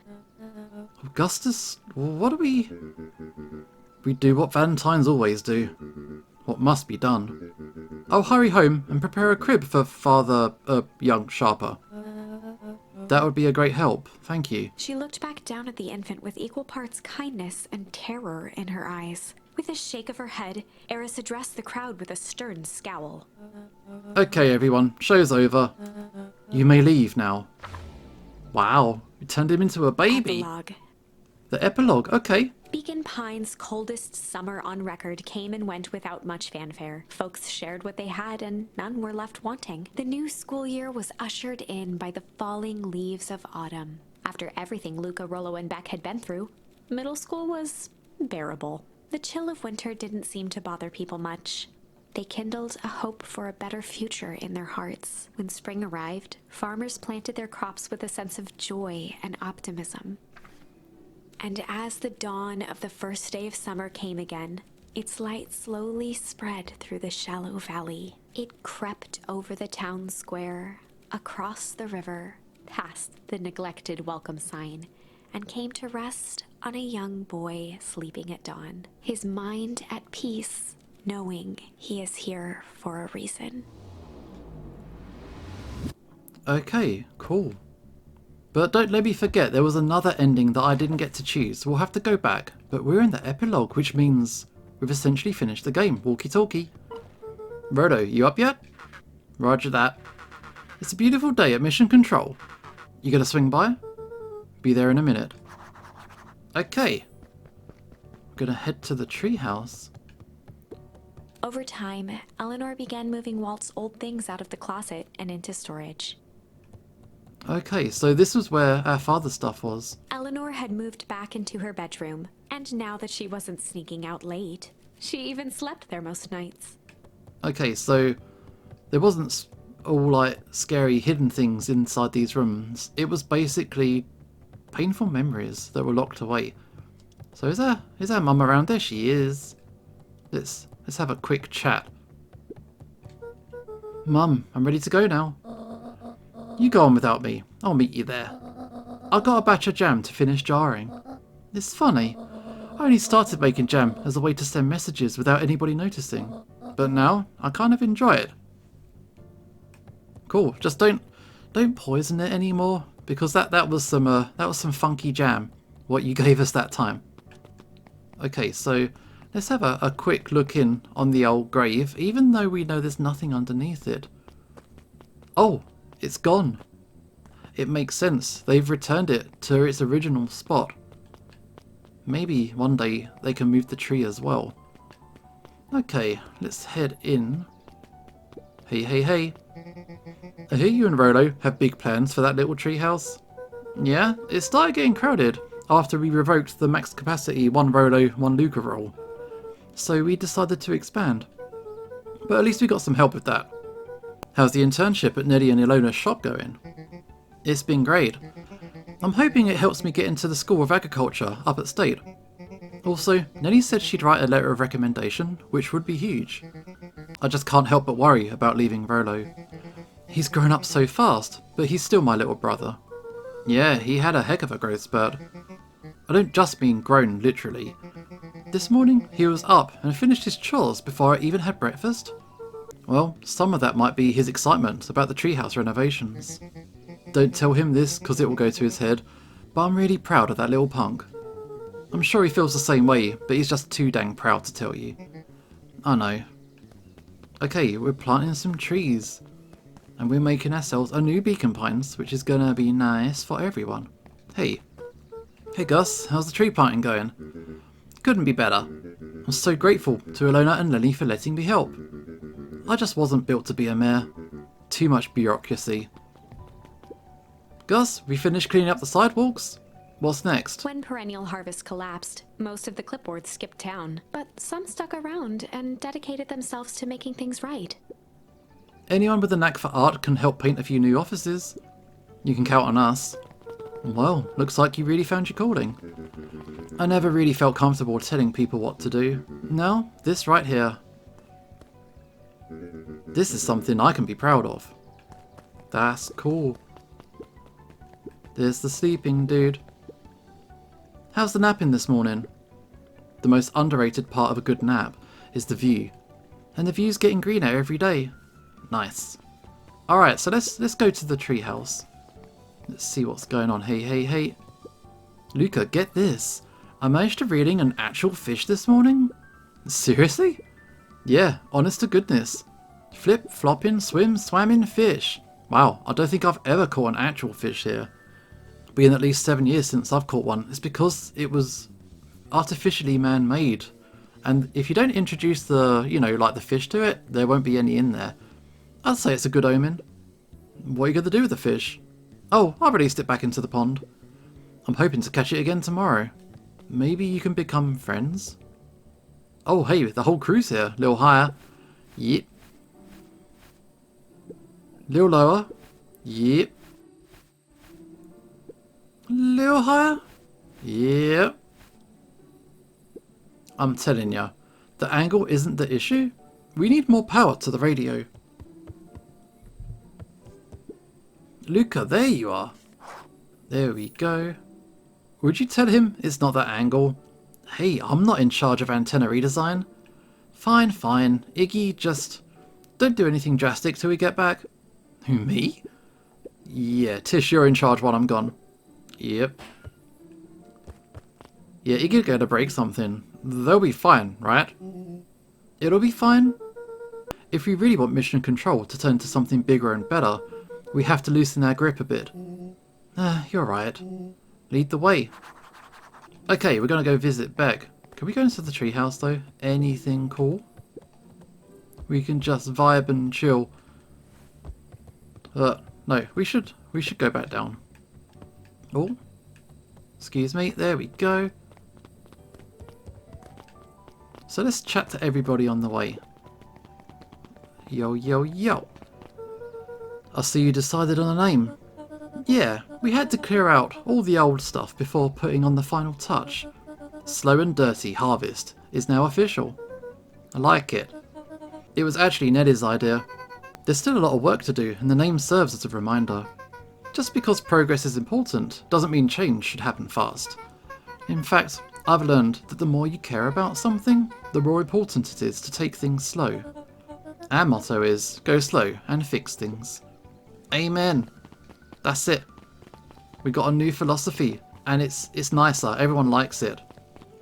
Augustus, what do we... We do what Valentines always do. What must be done. I'll hurry home and prepare a crib for Father, young Sharper. That would be a great help, thank you. She looked back down at the infant with equal parts kindness and terror in her eyes. With a shake of her head, Eris addressed the crowd with a stern scowl. Okay everyone, show's over. You may leave now. Wow, you turned him into a baby. Epilogue. The epilogue, okay. Beacon Pine's coldest summer on record came and went without much fanfare. Folks shared what they had and none were left wanting. The new school year was ushered in by the falling leaves of autumn. After everything Luca, Rollo, and Beck had been through, middle school was bearable. The chill of winter didn't seem to bother people much. They kindled a hope for a better future in their hearts. When spring arrived, farmers planted their crops with a sense of joy and optimism. And as the dawn of the first day of summer came again, its light slowly spread through the shallow valley. It crept over the town square, across the river, past the neglected welcome sign, and came to rest on a young boy sleeping at dawn, his mind at peace, knowing he is here for a reason. Okay, cool. But don't let me forget, there was another ending that I didn't get to choose. We'll have to go back. But we're in the epilogue, which means we've essentially finished the game. Walkie-talkie. Rodo, you up yet? Roger that. It's a beautiful day at Mission Control. You gonna swing by? Be there in a minute. Okay. I'm gonna head to the treehouse. Over time, Eleanor began moving Walt's old things out of the closet and into storage. Okay, so this was where our father's stuff was. Eleanor had moved back into her bedroom, and now that she wasn't sneaking out late, she even slept there most nights. Okay, so there wasn't all like scary hidden things inside these rooms. It was basically painful memories that were locked away. So is our mum around? There she is. Let's have a quick chat. Mum, I'm ready to go now. You go on without me. I'll meet you there. I got a batch of jam to finish jarring. It's funny. I only started making jam as a way to send messages without anybody noticing. But now, I kind of enjoy it. Cool. Just don't poison it anymore, because that was some funky jam, what you gave us that time. Okay, so let's have a quick look in on the old grave, even though we know there's nothing underneath it. Oh! It's gone. It makes sense. They've returned it to its original spot. Maybe one day they can move the tree as well. Okay, let's head in. Hey, hey, hey. I hear you and Rolo have big plans for that little tree house. Yeah, it started getting crowded after we revoked the max capacity 1 Rolo, 1 Luca rule. So we decided to expand. But at least we got some help with that. How's the internship at Nelly and Ilona's shop going? It's been great. I'm hoping it helps me get into the School of Agriculture up at State. Also, Nelly said she'd write a letter of recommendation, which would be huge. I just can't help but worry about leaving Rolo. He's grown up so fast, but he's still my little brother. Yeah, he had a heck of a growth spurt. I don't just mean grown, literally. This morning, he was up and finished his chores before I even had breakfast. Well, some of that might be his excitement about the treehouse renovations. Don't tell him this, because it will go to his head, but I'm really proud of that little punk. I'm sure he feels the same way, but he's just too dang proud to tell you. I know. Okay, we're planting some trees. And we're making ourselves a new beacon pines, which is gonna be nice for everyone. Hey. Hey Gus, how's the tree planting going? Couldn't be better. I'm so grateful to Ilona and Lily for letting me help. I just wasn't built to be a mayor. Too much bureaucracy. Gus, we finished cleaning up the sidewalks? What's next? When Perennial Harvest collapsed, most of the clipboards skipped town, but some stuck around and dedicated themselves to making things right. Anyone with a knack for art can help paint a few new offices. You can count on us. Well, looks like you really found your calling. I never really felt comfortable telling people what to do. Now, this right here. This is something I can be proud of. That's cool. There's the sleeping dude. How's the napping this morning? The most underrated part of a good nap is the view. And the view's getting greener every day. Nice. Alright, so let's go to the treehouse. Let's see what's going on. Hey. Luca, get this. I managed to reeling an actual fish this morning? Seriously? Yeah, honest to goodness. Flip, flopping, swim, swamming fish. Wow, I don't think I've ever caught an actual fish here. Been at least 7 years since I've caught one. It's because it was artificially man-made. And if you don't introduce the, like the fish to it, there won't be any in there. I'd say it's a good omen. What are you going to do with the fish? Oh, I released it back into the pond. I'm hoping to catch it again tomorrow. Maybe you can become friends? Oh, hey, the whole crew's here. Little higher. Yep. Little lower. Yep. Little higher. Yep. I'm telling ya, the angle isn't the issue. We need more power to the radio. Luca, there you are. There we go. Would you tell him it's not that angle? Hey, I'm not in charge of antenna redesign. Fine. Iggy, just don't do anything drastic till we get back. Who, me? Yeah, Tish, you're in charge while I'm gone. Yep. Yeah, Iggy's gonna break something. They'll be fine, right? It'll be fine. If we really want mission control to turn to something bigger and better, we have to loosen our grip a bit. You're right. Lead the way. Okay, we're gonna go visit Beck. Can we go into the treehouse though? Anything cool? We can just vibe and chill. No, we should go back down. Oh, excuse me. There we go. So let's chat to everybody on the way. Yo. I see you decided on a name. Yeah, we had to clear out all the old stuff before putting on the final touch. Slow and Dirty Harvest is now official. I like it. It was actually Neddy's idea. There's still a lot of work to do, and the name serves as a reminder. Just because progress is important doesn't mean change should happen fast. In fact, I've learned that the more you care about something, the more important it is to take things slow. Our motto is, go slow and fix things. Amen. That's it. We got a new philosophy, and it's nicer. Everyone likes it.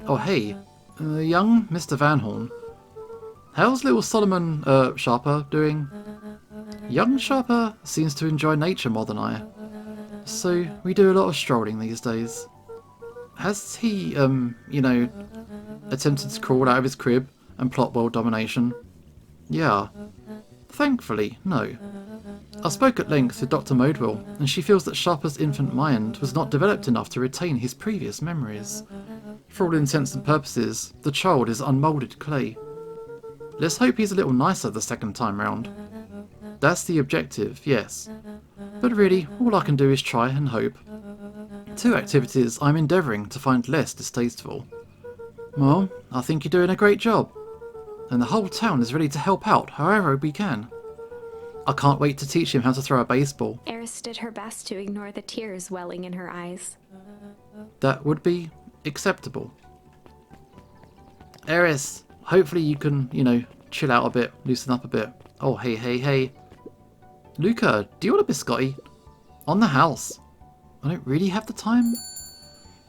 Oh hey, young Mr. Van Horn. How's little Solomon Sharper doing? Young Sharper seems to enjoy nature more than I. So we do a lot of strolling these days. Has he, attempted to crawl out of his crib and plot world domination? Yeah. Thankfully, no. I spoke at length with Dr. Modewell, and she feels that Sharper's infant mind was not developed enough to retain his previous memories. For all intents and purposes, the child is unmoulded clay. Let's hope he's a little nicer the second time round. That's the objective, yes. But really, all I can do is try and hope. 2 activities I'm endeavouring to find less distasteful. Well, I think you're doing a great job. And the whole town is ready to help out however we can. I can't wait to teach him how to throw a baseball. Eris did her best to ignore the tears welling in her eyes. That would be acceptable. Eris, hopefully you can, chill out a bit, loosen up a bit. Oh, hey. Luca, do you want a biscotti? On the house. I don't really have the time.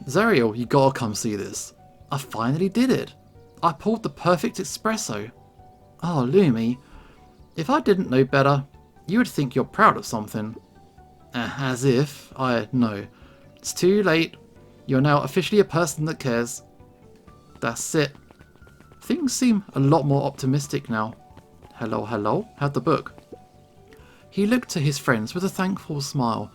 Zariel, you gotta come see this. I finally did it. I pulled the perfect espresso. Oh, Lumi, if I didn't know better, you would think you're proud of something. As if I know. It's too late. You're now officially a person that cares. That's it. Things seem a lot more optimistic now. Hello, hello? How'd the book? He looked to his friends with a thankful smile.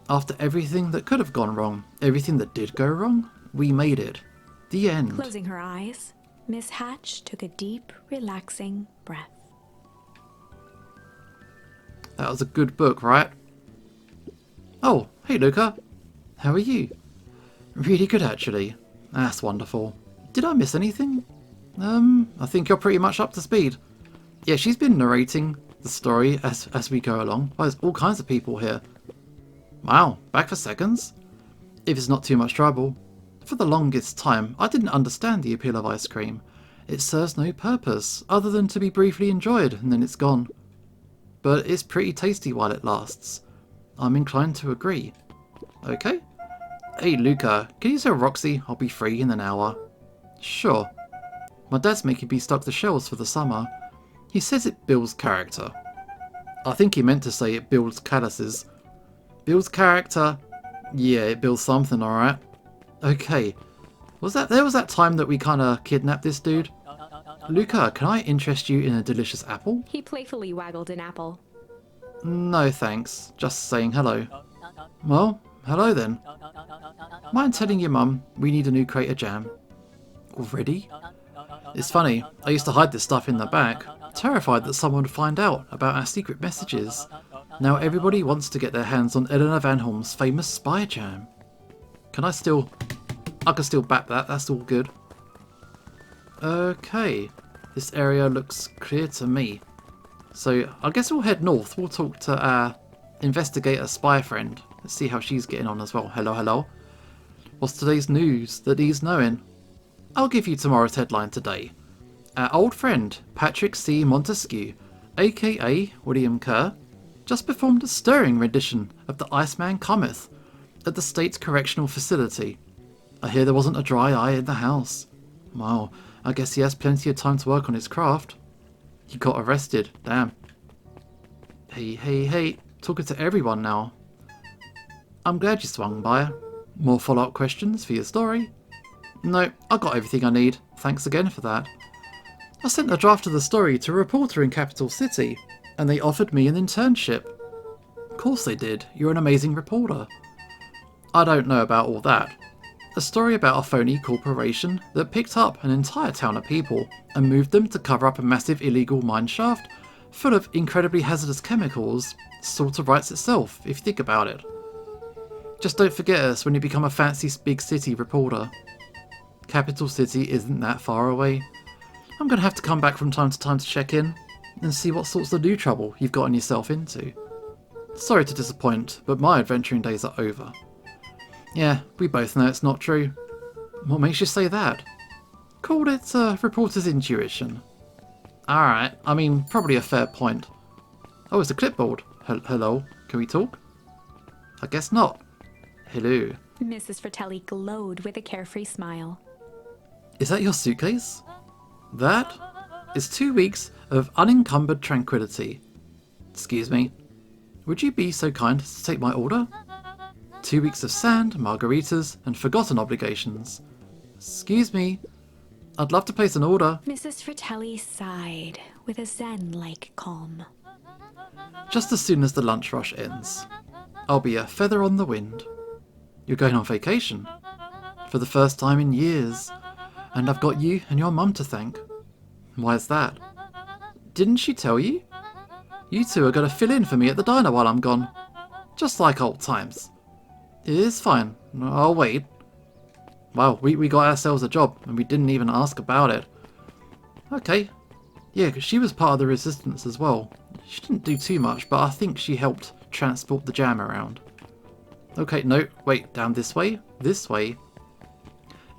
After everything that could have gone wrong, everything that did go wrong, we made it. The end. Closing her eyes, Miss Hatch took a deep, relaxing breath. That was a good book, right? Oh, hey Luca. How are you? Really good, actually. That's wonderful. Did I miss anything? I think you're pretty much up to speed. Yeah, she's been narrating the story as we go along. Well, there's all kinds of people here. Wow, back for seconds? If it's not too much trouble. For the longest time, I didn't understand the appeal of ice cream. It serves no purpose, other than to be briefly enjoyed, and then it's gone. But it's pretty tasty while it lasts. I'm inclined to agree. Okay. Hey Luca, can you tell Roxy I'll be free in an hour? Sure. My dad's making me stock the shelves for the summer. He says it builds character. I think he meant to say it builds calluses. Builds character? Yeah, it builds something, alright. Okay. There was that time that we kinda kidnapped this dude? Luca, can I interest you in a delicious apple? He playfully waggled an apple. No thanks, just saying hello. Well, hello then. Mind telling your mum we need a new crate of jam? Already? It's funny, I used to hide this stuff in the back, terrified that someone would find out about our secret messages. Now everybody wants to get their hands on Eleanor Van Holm's famous spy jam. I can still back that, that's all good. Okay, this area looks clear to me. So I guess we'll head north, we'll talk to our investigator spy friend. Let's see how she's getting on as well. Hello, hello. What's today's news that needs knowing? I'll give you tomorrow's headline today. Our old friend, Patrick C. Montesquieu, aka William Kerr, just performed a stirring rendition of The Iceman Cometh at the State's Correctional Facility. I hear there wasn't a dry eye in the house. Well, I guess he has plenty of time to work on his craft. He got arrested, damn. Hey, talking to everyone now. I'm glad you swung by. More follow-up questions for your story? No, I got everything I need. Thanks again for that. I sent a draft of the story to a reporter in Capital City, and they offered me an internship. Of course they did. You're an amazing reporter. I don't know about all that. A story about a phony corporation that picked up an entire town of people and moved them to cover up a massive illegal mine shaft full of incredibly hazardous chemicals sort of writes itself, if you think about it. Just don't forget us when you become a fancy big city reporter. Capital City isn't that far away. I'm going to have to come back from time to time to check in and see what sorts of new trouble you've gotten yourself into. Sorry to disappoint, but my adventuring days are over. Yeah, we both know it's not true. What makes you say that? Called it a reporter's intuition. Alright, I mean, probably a fair point. Oh, it's a clipboard. Hello, can we talk? I guess not. Hello. Mrs. Fratelli glowed with a carefree smile. Is that your suitcase? That is 2 weeks of unencumbered tranquility. Excuse me. Would you be so kind to take my order? 2 weeks of sand, margaritas, and forgotten obligations. Excuse me. I'd love to place an order. Mrs. Fratelli sighed with a zen-like calm. Just as soon as the lunch rush ends. I'll be a feather on the wind. You're going on vacation. For the first time in years. And I've got you and your mum to thank. Why's that? Didn't she tell you? You two are going to fill in for me at the diner while I'm gone. Just like old times. It's fine. I'll wait. Wow, we got ourselves a job and we didn't even ask about it. Okay. Yeah, because she was part of the resistance as well. She didn't do too much, but I think she helped transport the jam around. Okay, no, wait, down this way? This way?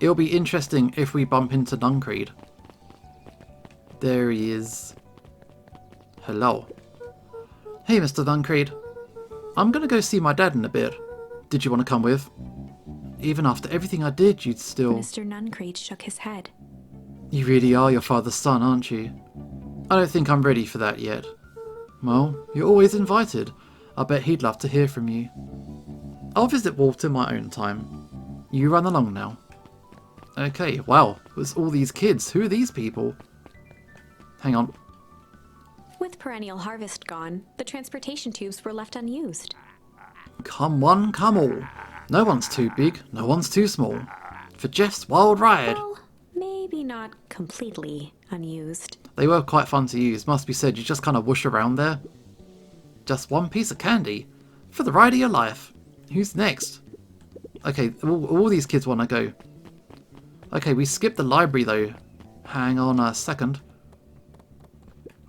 It'll be interesting if we bump into Duncreed. There he is. Hello. Hey, Mr. Duncreed. I'm gonna go see my dad in a bit. Did you want to come with? Even after everything I did, you'd still... Mr. Nuncreed shook his head. You really are your father's son, aren't you? I don't think I'm ready for that yet. Well, you're always invited. I bet he'd love to hear from you. I'll visit Walt in my own time. You run along now. Okay, wow. There's all these kids. Who are these people? Hang on. With perennial harvest gone, the transportation tubes were left unused. Come one, come all. No one's too big, no one's too small. For Jeff's wild ride. Well, maybe not completely unused. They were quite fun to use, must be said. You just kind of whoosh around there. Just one piece of candy. For the ride of your life. Who's next? Okay, all these kids want to go. Okay, we skipped the library though. Hang on a second.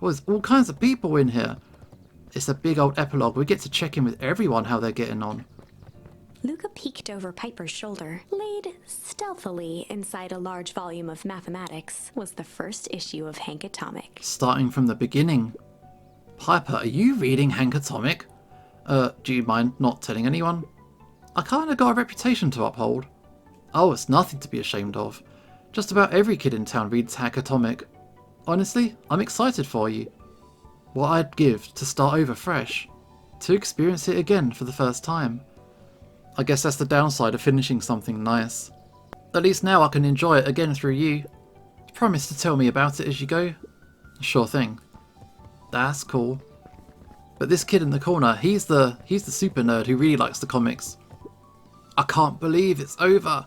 Oh, there's all kinds of people in here. It's a big old epilogue. We get to check in with everyone how they're getting on. Luca peeked over Piper's shoulder. Laid stealthily inside a large volume of mathematics was the first issue of Hank Atomic. Starting from the beginning. Piper, are you reading Hank Atomic? Do you mind not telling anyone? I kinda got a reputation to uphold. Oh, it's nothing to be ashamed of. Just about every kid in town reads Hank Atomic. Honestly, I'm excited for you. What I'd give to start over fresh. To experience it again for the first time. I guess that's the downside of finishing something nice. At least now I can enjoy it again through you. Promise to tell me about it as you go. Sure thing. That's cool. But this kid in the corner, he's the super nerd who really likes the comics. I can't believe it's over.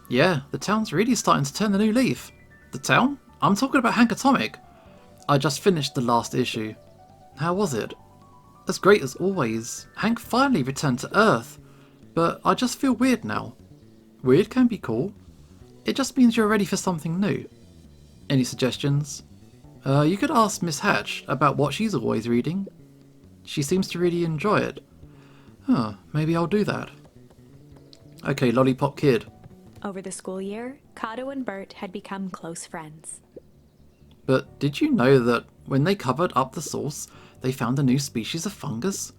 Yeah, the town's really starting to turn the new leaf. The town? I'm talking about Hank Atomic. I just finished the last issue. How was it? As great as always. Hank finally returned to Earth. But I just feel weird now. Weird can be cool. It just means you're ready for something new. Any suggestions? You could ask Miss Hatch about what she's always reading. She seems to really enjoy it. Huh, maybe I'll do that. Okay, Lollipop Kid. Over the school year, Kato and Bert had become close friends. But did you know that when they covered up the source, they found a new species of fungus?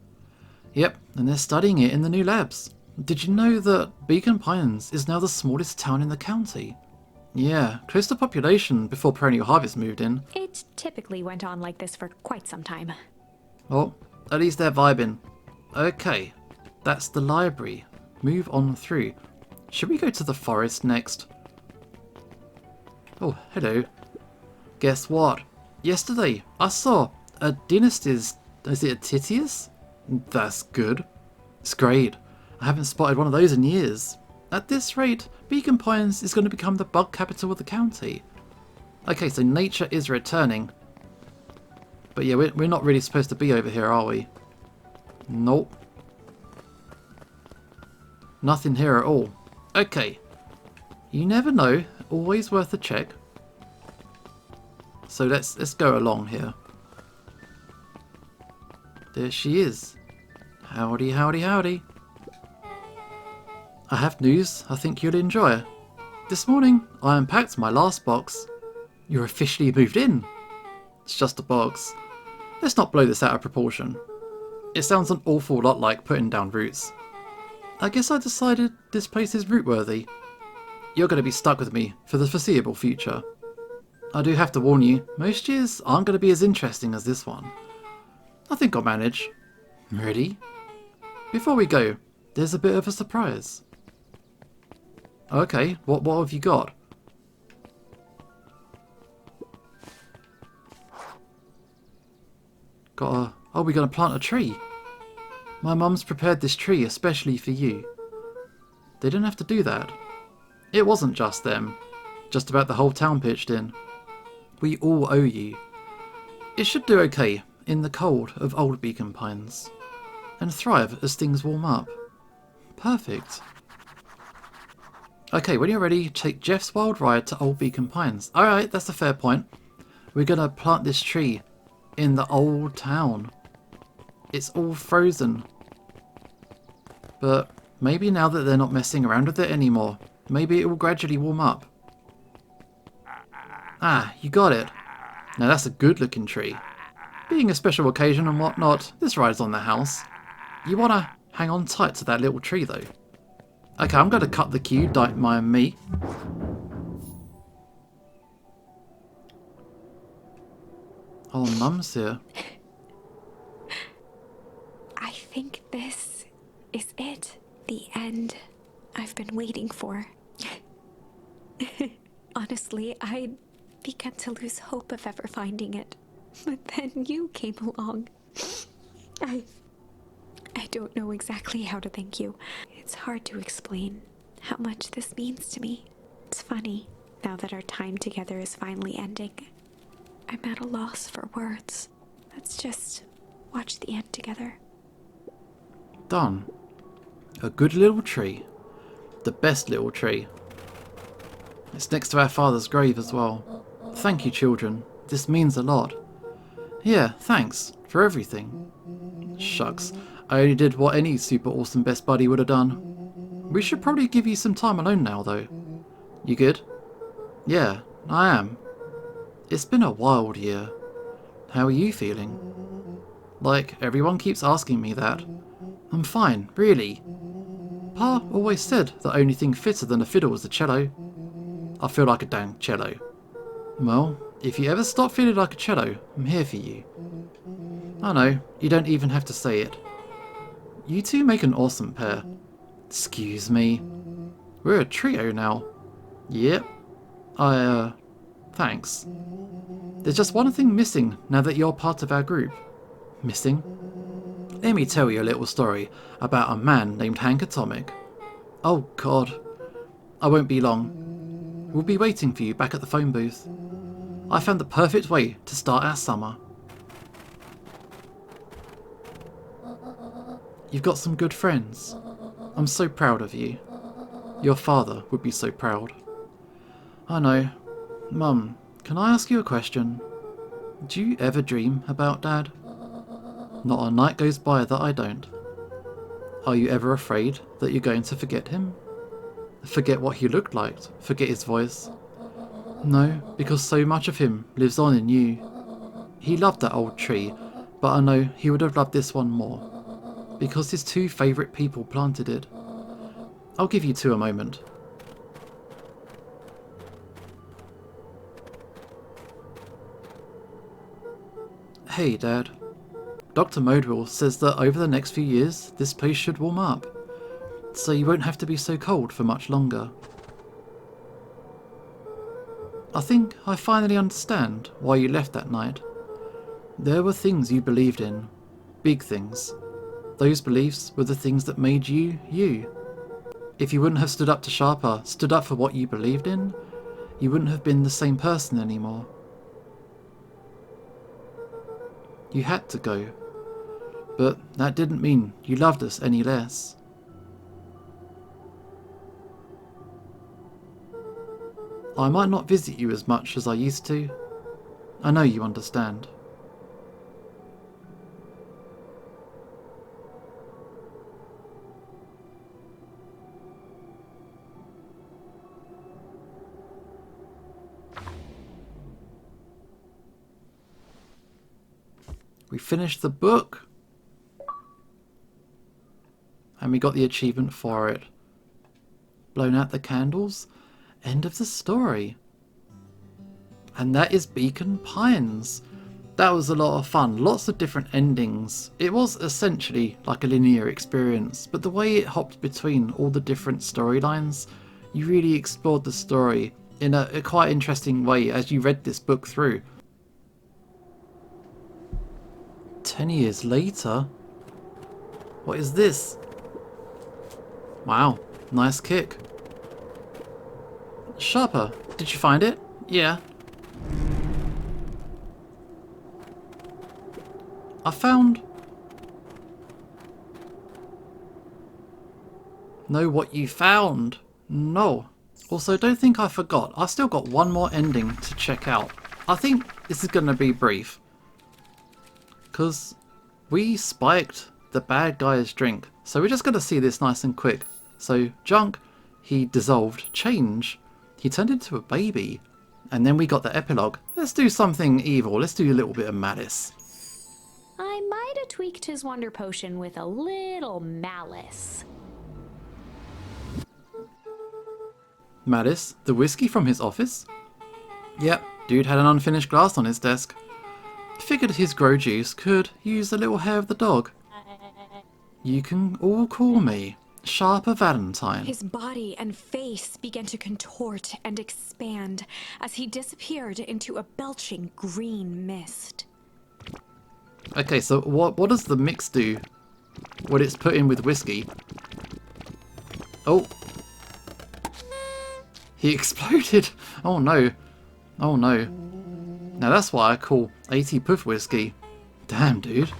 Yep, and they're studying it in the new labs. Did you know that Beacon Pines is now the smallest town in the county? Yeah, close to population before Perennial Harvest moved in. It typically went on like this for quite some time. Well, at least they're vibing. Okay, that's the library. Move on through. Should we go to the forest next? Oh, hello. Guess what? Yesterday, I saw a Dynasties... Is it a Titius? That's good. It's great. I haven't spotted one of those in years. At this rate, Beacon Pines is going to become the bug capital of the county. Okay, so nature is returning. But yeah, we're not really supposed to be over here, are we? Nope. Nothing here at all. Okay. You never know. Always worth a check. So let's go along here. There she is. Howdy, howdy, howdy. I have news I think you'll enjoy. This morning, I unpacked my last box. You're officially moved in. It's just a box. Let's not blow this out of proportion. It sounds an awful lot like putting down roots. I guess I decided this place is root-worthy. You're going to be stuck with me for the foreseeable future. I do have to warn you, most years aren't going to be as interesting as this one. I think I'll manage. Ready? Before we go, there's a bit of a surprise. Okay, what have you got? Oh, we're going to plant a tree. My mum's prepared this tree especially for you. They didn't have to do that. It wasn't just them. Just about the whole town pitched in. We all owe you. It should do okay in the cold of old Beacon Pines. And thrive as things warm up. Perfect. Okay, when you're ready, take Jeff's wild ride to Old Beacon Pines. Alright, that's a fair point. We're gonna plant this tree in the old town. It's all frozen. But maybe now that they're not messing around with it anymore, maybe it will gradually warm up. Ah, you got it. Now that's a good looking tree. Being a special occasion and whatnot, this ride's on the house. You wanna hang on tight to that little tree though. Okay, I'm going to cut the queue, don't mind me. Oh, Mum's here. I think this is it. The end I've been waiting for. Honestly, I'd begun to lose hope of ever finding it. But then you came along. I don't know exactly how to thank you. It's hard to explain how much this means to me. It's funny, now that our time together is finally ending. I'm at a loss for words. Let's just watch the end together. Done. A good little tree. The best little tree. It's next to our father's grave as well. Thank you, children. This means a lot. Yeah, thanks for everything. Shucks, I only did what any super awesome best buddy would have done. We should probably give you some time alone now, though. You good? Yeah, I am. It's been a wild year. How are you feeling? Like, everyone keeps asking me that. I'm fine, really. Pa always said the only thing fitter than a fiddle was a cello. I feel like a dang cello. Well, if you ever stop feeling like a cello, I'm here for you. I know, you don't even have to say it. You two make an awesome pair. Excuse me. We're a trio now. Yep. Thanks. There's just one thing missing now that you're part of our group. Missing? Let me tell you a little story about a man named Hank Atomic. Oh God. I won't be long. We'll be waiting for you back at the phone booth. I found the perfect way to start our summer. You've got some good friends. I'm so proud of you. Your father would be so proud. I know. Mum, can I ask you a question? Do you ever dream about Dad? Not a night goes by that I don't. Are you ever afraid that you're going to forget him? Forget what he looked like? Forget his voice? No, because so much of him lives on in you. He loved that old tree, but I know he would have loved this one more. Because his two favourite people planted it. I'll give you two a moment. Hey, Dad. Dr. Modewell says that over the next few years, this place should warm up. So you won't have to be so cold for much longer. I think I finally understand why you left that night. There were things you believed in. Big things. Those beliefs were the things that made you, you. If you wouldn't have stood up to Sharper, stood up for what you believed in, you wouldn't have been the same person anymore. You had to go. But that didn't mean you loved us any less. I might not visit you as much as I used to. I know you understand. We finished the book. And we got the achievement for it. Blown out the candles. End of the story. And that is Beacon Pines. That was a lot of fun. Lots of different endings. It was essentially like a linear experience, but the way it hopped between all the different storylines, you really explored the story in a quite interesting way as you read this book through. 10 years later? What is this? Wow, nice kick. Sharper, did you find it? Yeah. I found... Know what you found? No. Also, don't think I forgot. I still got one more ending to check out. I think this is going to be brief. Because we spiked the bad guy's drink. So we're just going to see this nice and quick. So, Junk, he dissolved change. He turned into a baby. And then we got the epilogue. Let's do something evil. Let's do a little bit of malice. I might have tweaked his wonder potion with a little malice. Malice, the whiskey from his office? Yep, dude had an unfinished glass on his desk. Figured his grow juice could use a little hair of the dog. You can all call me Sharper Valentine. His body and face began to contort and expand as he disappeared into a belching green mist. Okay, so what does the mix do when it's put in with whiskey? Oh. He exploded. Oh no. Oh no. Now that's why I call 80 proof whiskey. Damn, dude.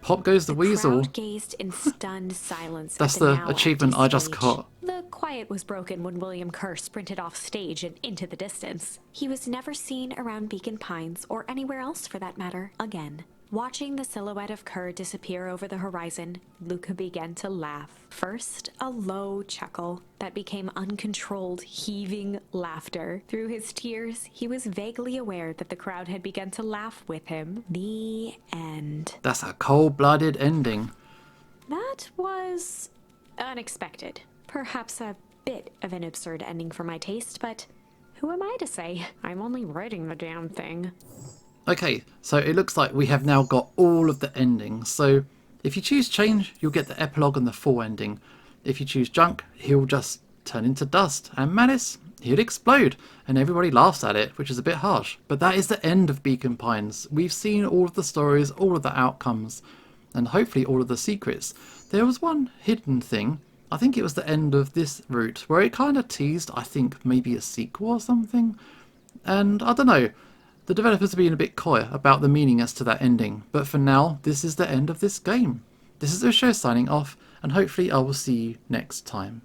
Pop goes the weasel. Crowd gazed in stunned silence. That's at the the now achievement empty I just stage. got. The quiet was broken when William Kerr sprinted off stage and into the distance. He was never seen around Beacon Pines, or anywhere else for that matter, again. Watching the silhouette of Kerr disappear over the horizon, Luca began to laugh. First, a low chuckle that became uncontrolled, heaving laughter. Through his tears, he was vaguely aware that the crowd had begun to laugh with him. The end. That's a cold-blooded ending. That was unexpected. Perhaps a bit of an absurd ending for my taste, but who am I to say? I'm only writing the damn thing. Okay, so it looks like we have now got all of the endings. So if you choose change, you'll get the epilogue and the full ending. If you choose junk, he'll just turn into dust. And Malice, he'll explode. And everybody laughs at it, which is a bit harsh. But that is the end of Beacon Pines. We've seen all of the stories, all of the outcomes, and hopefully all of the secrets. There was one hidden thing. I think it was the end of this route, where it kind of teased, I think, maybe a sequel or something. And I don't know. The developers are being a bit coy about the meaning as to that ending, but for now, this is the end of this game. This is Usho signing off, and hopefully I will see you next time.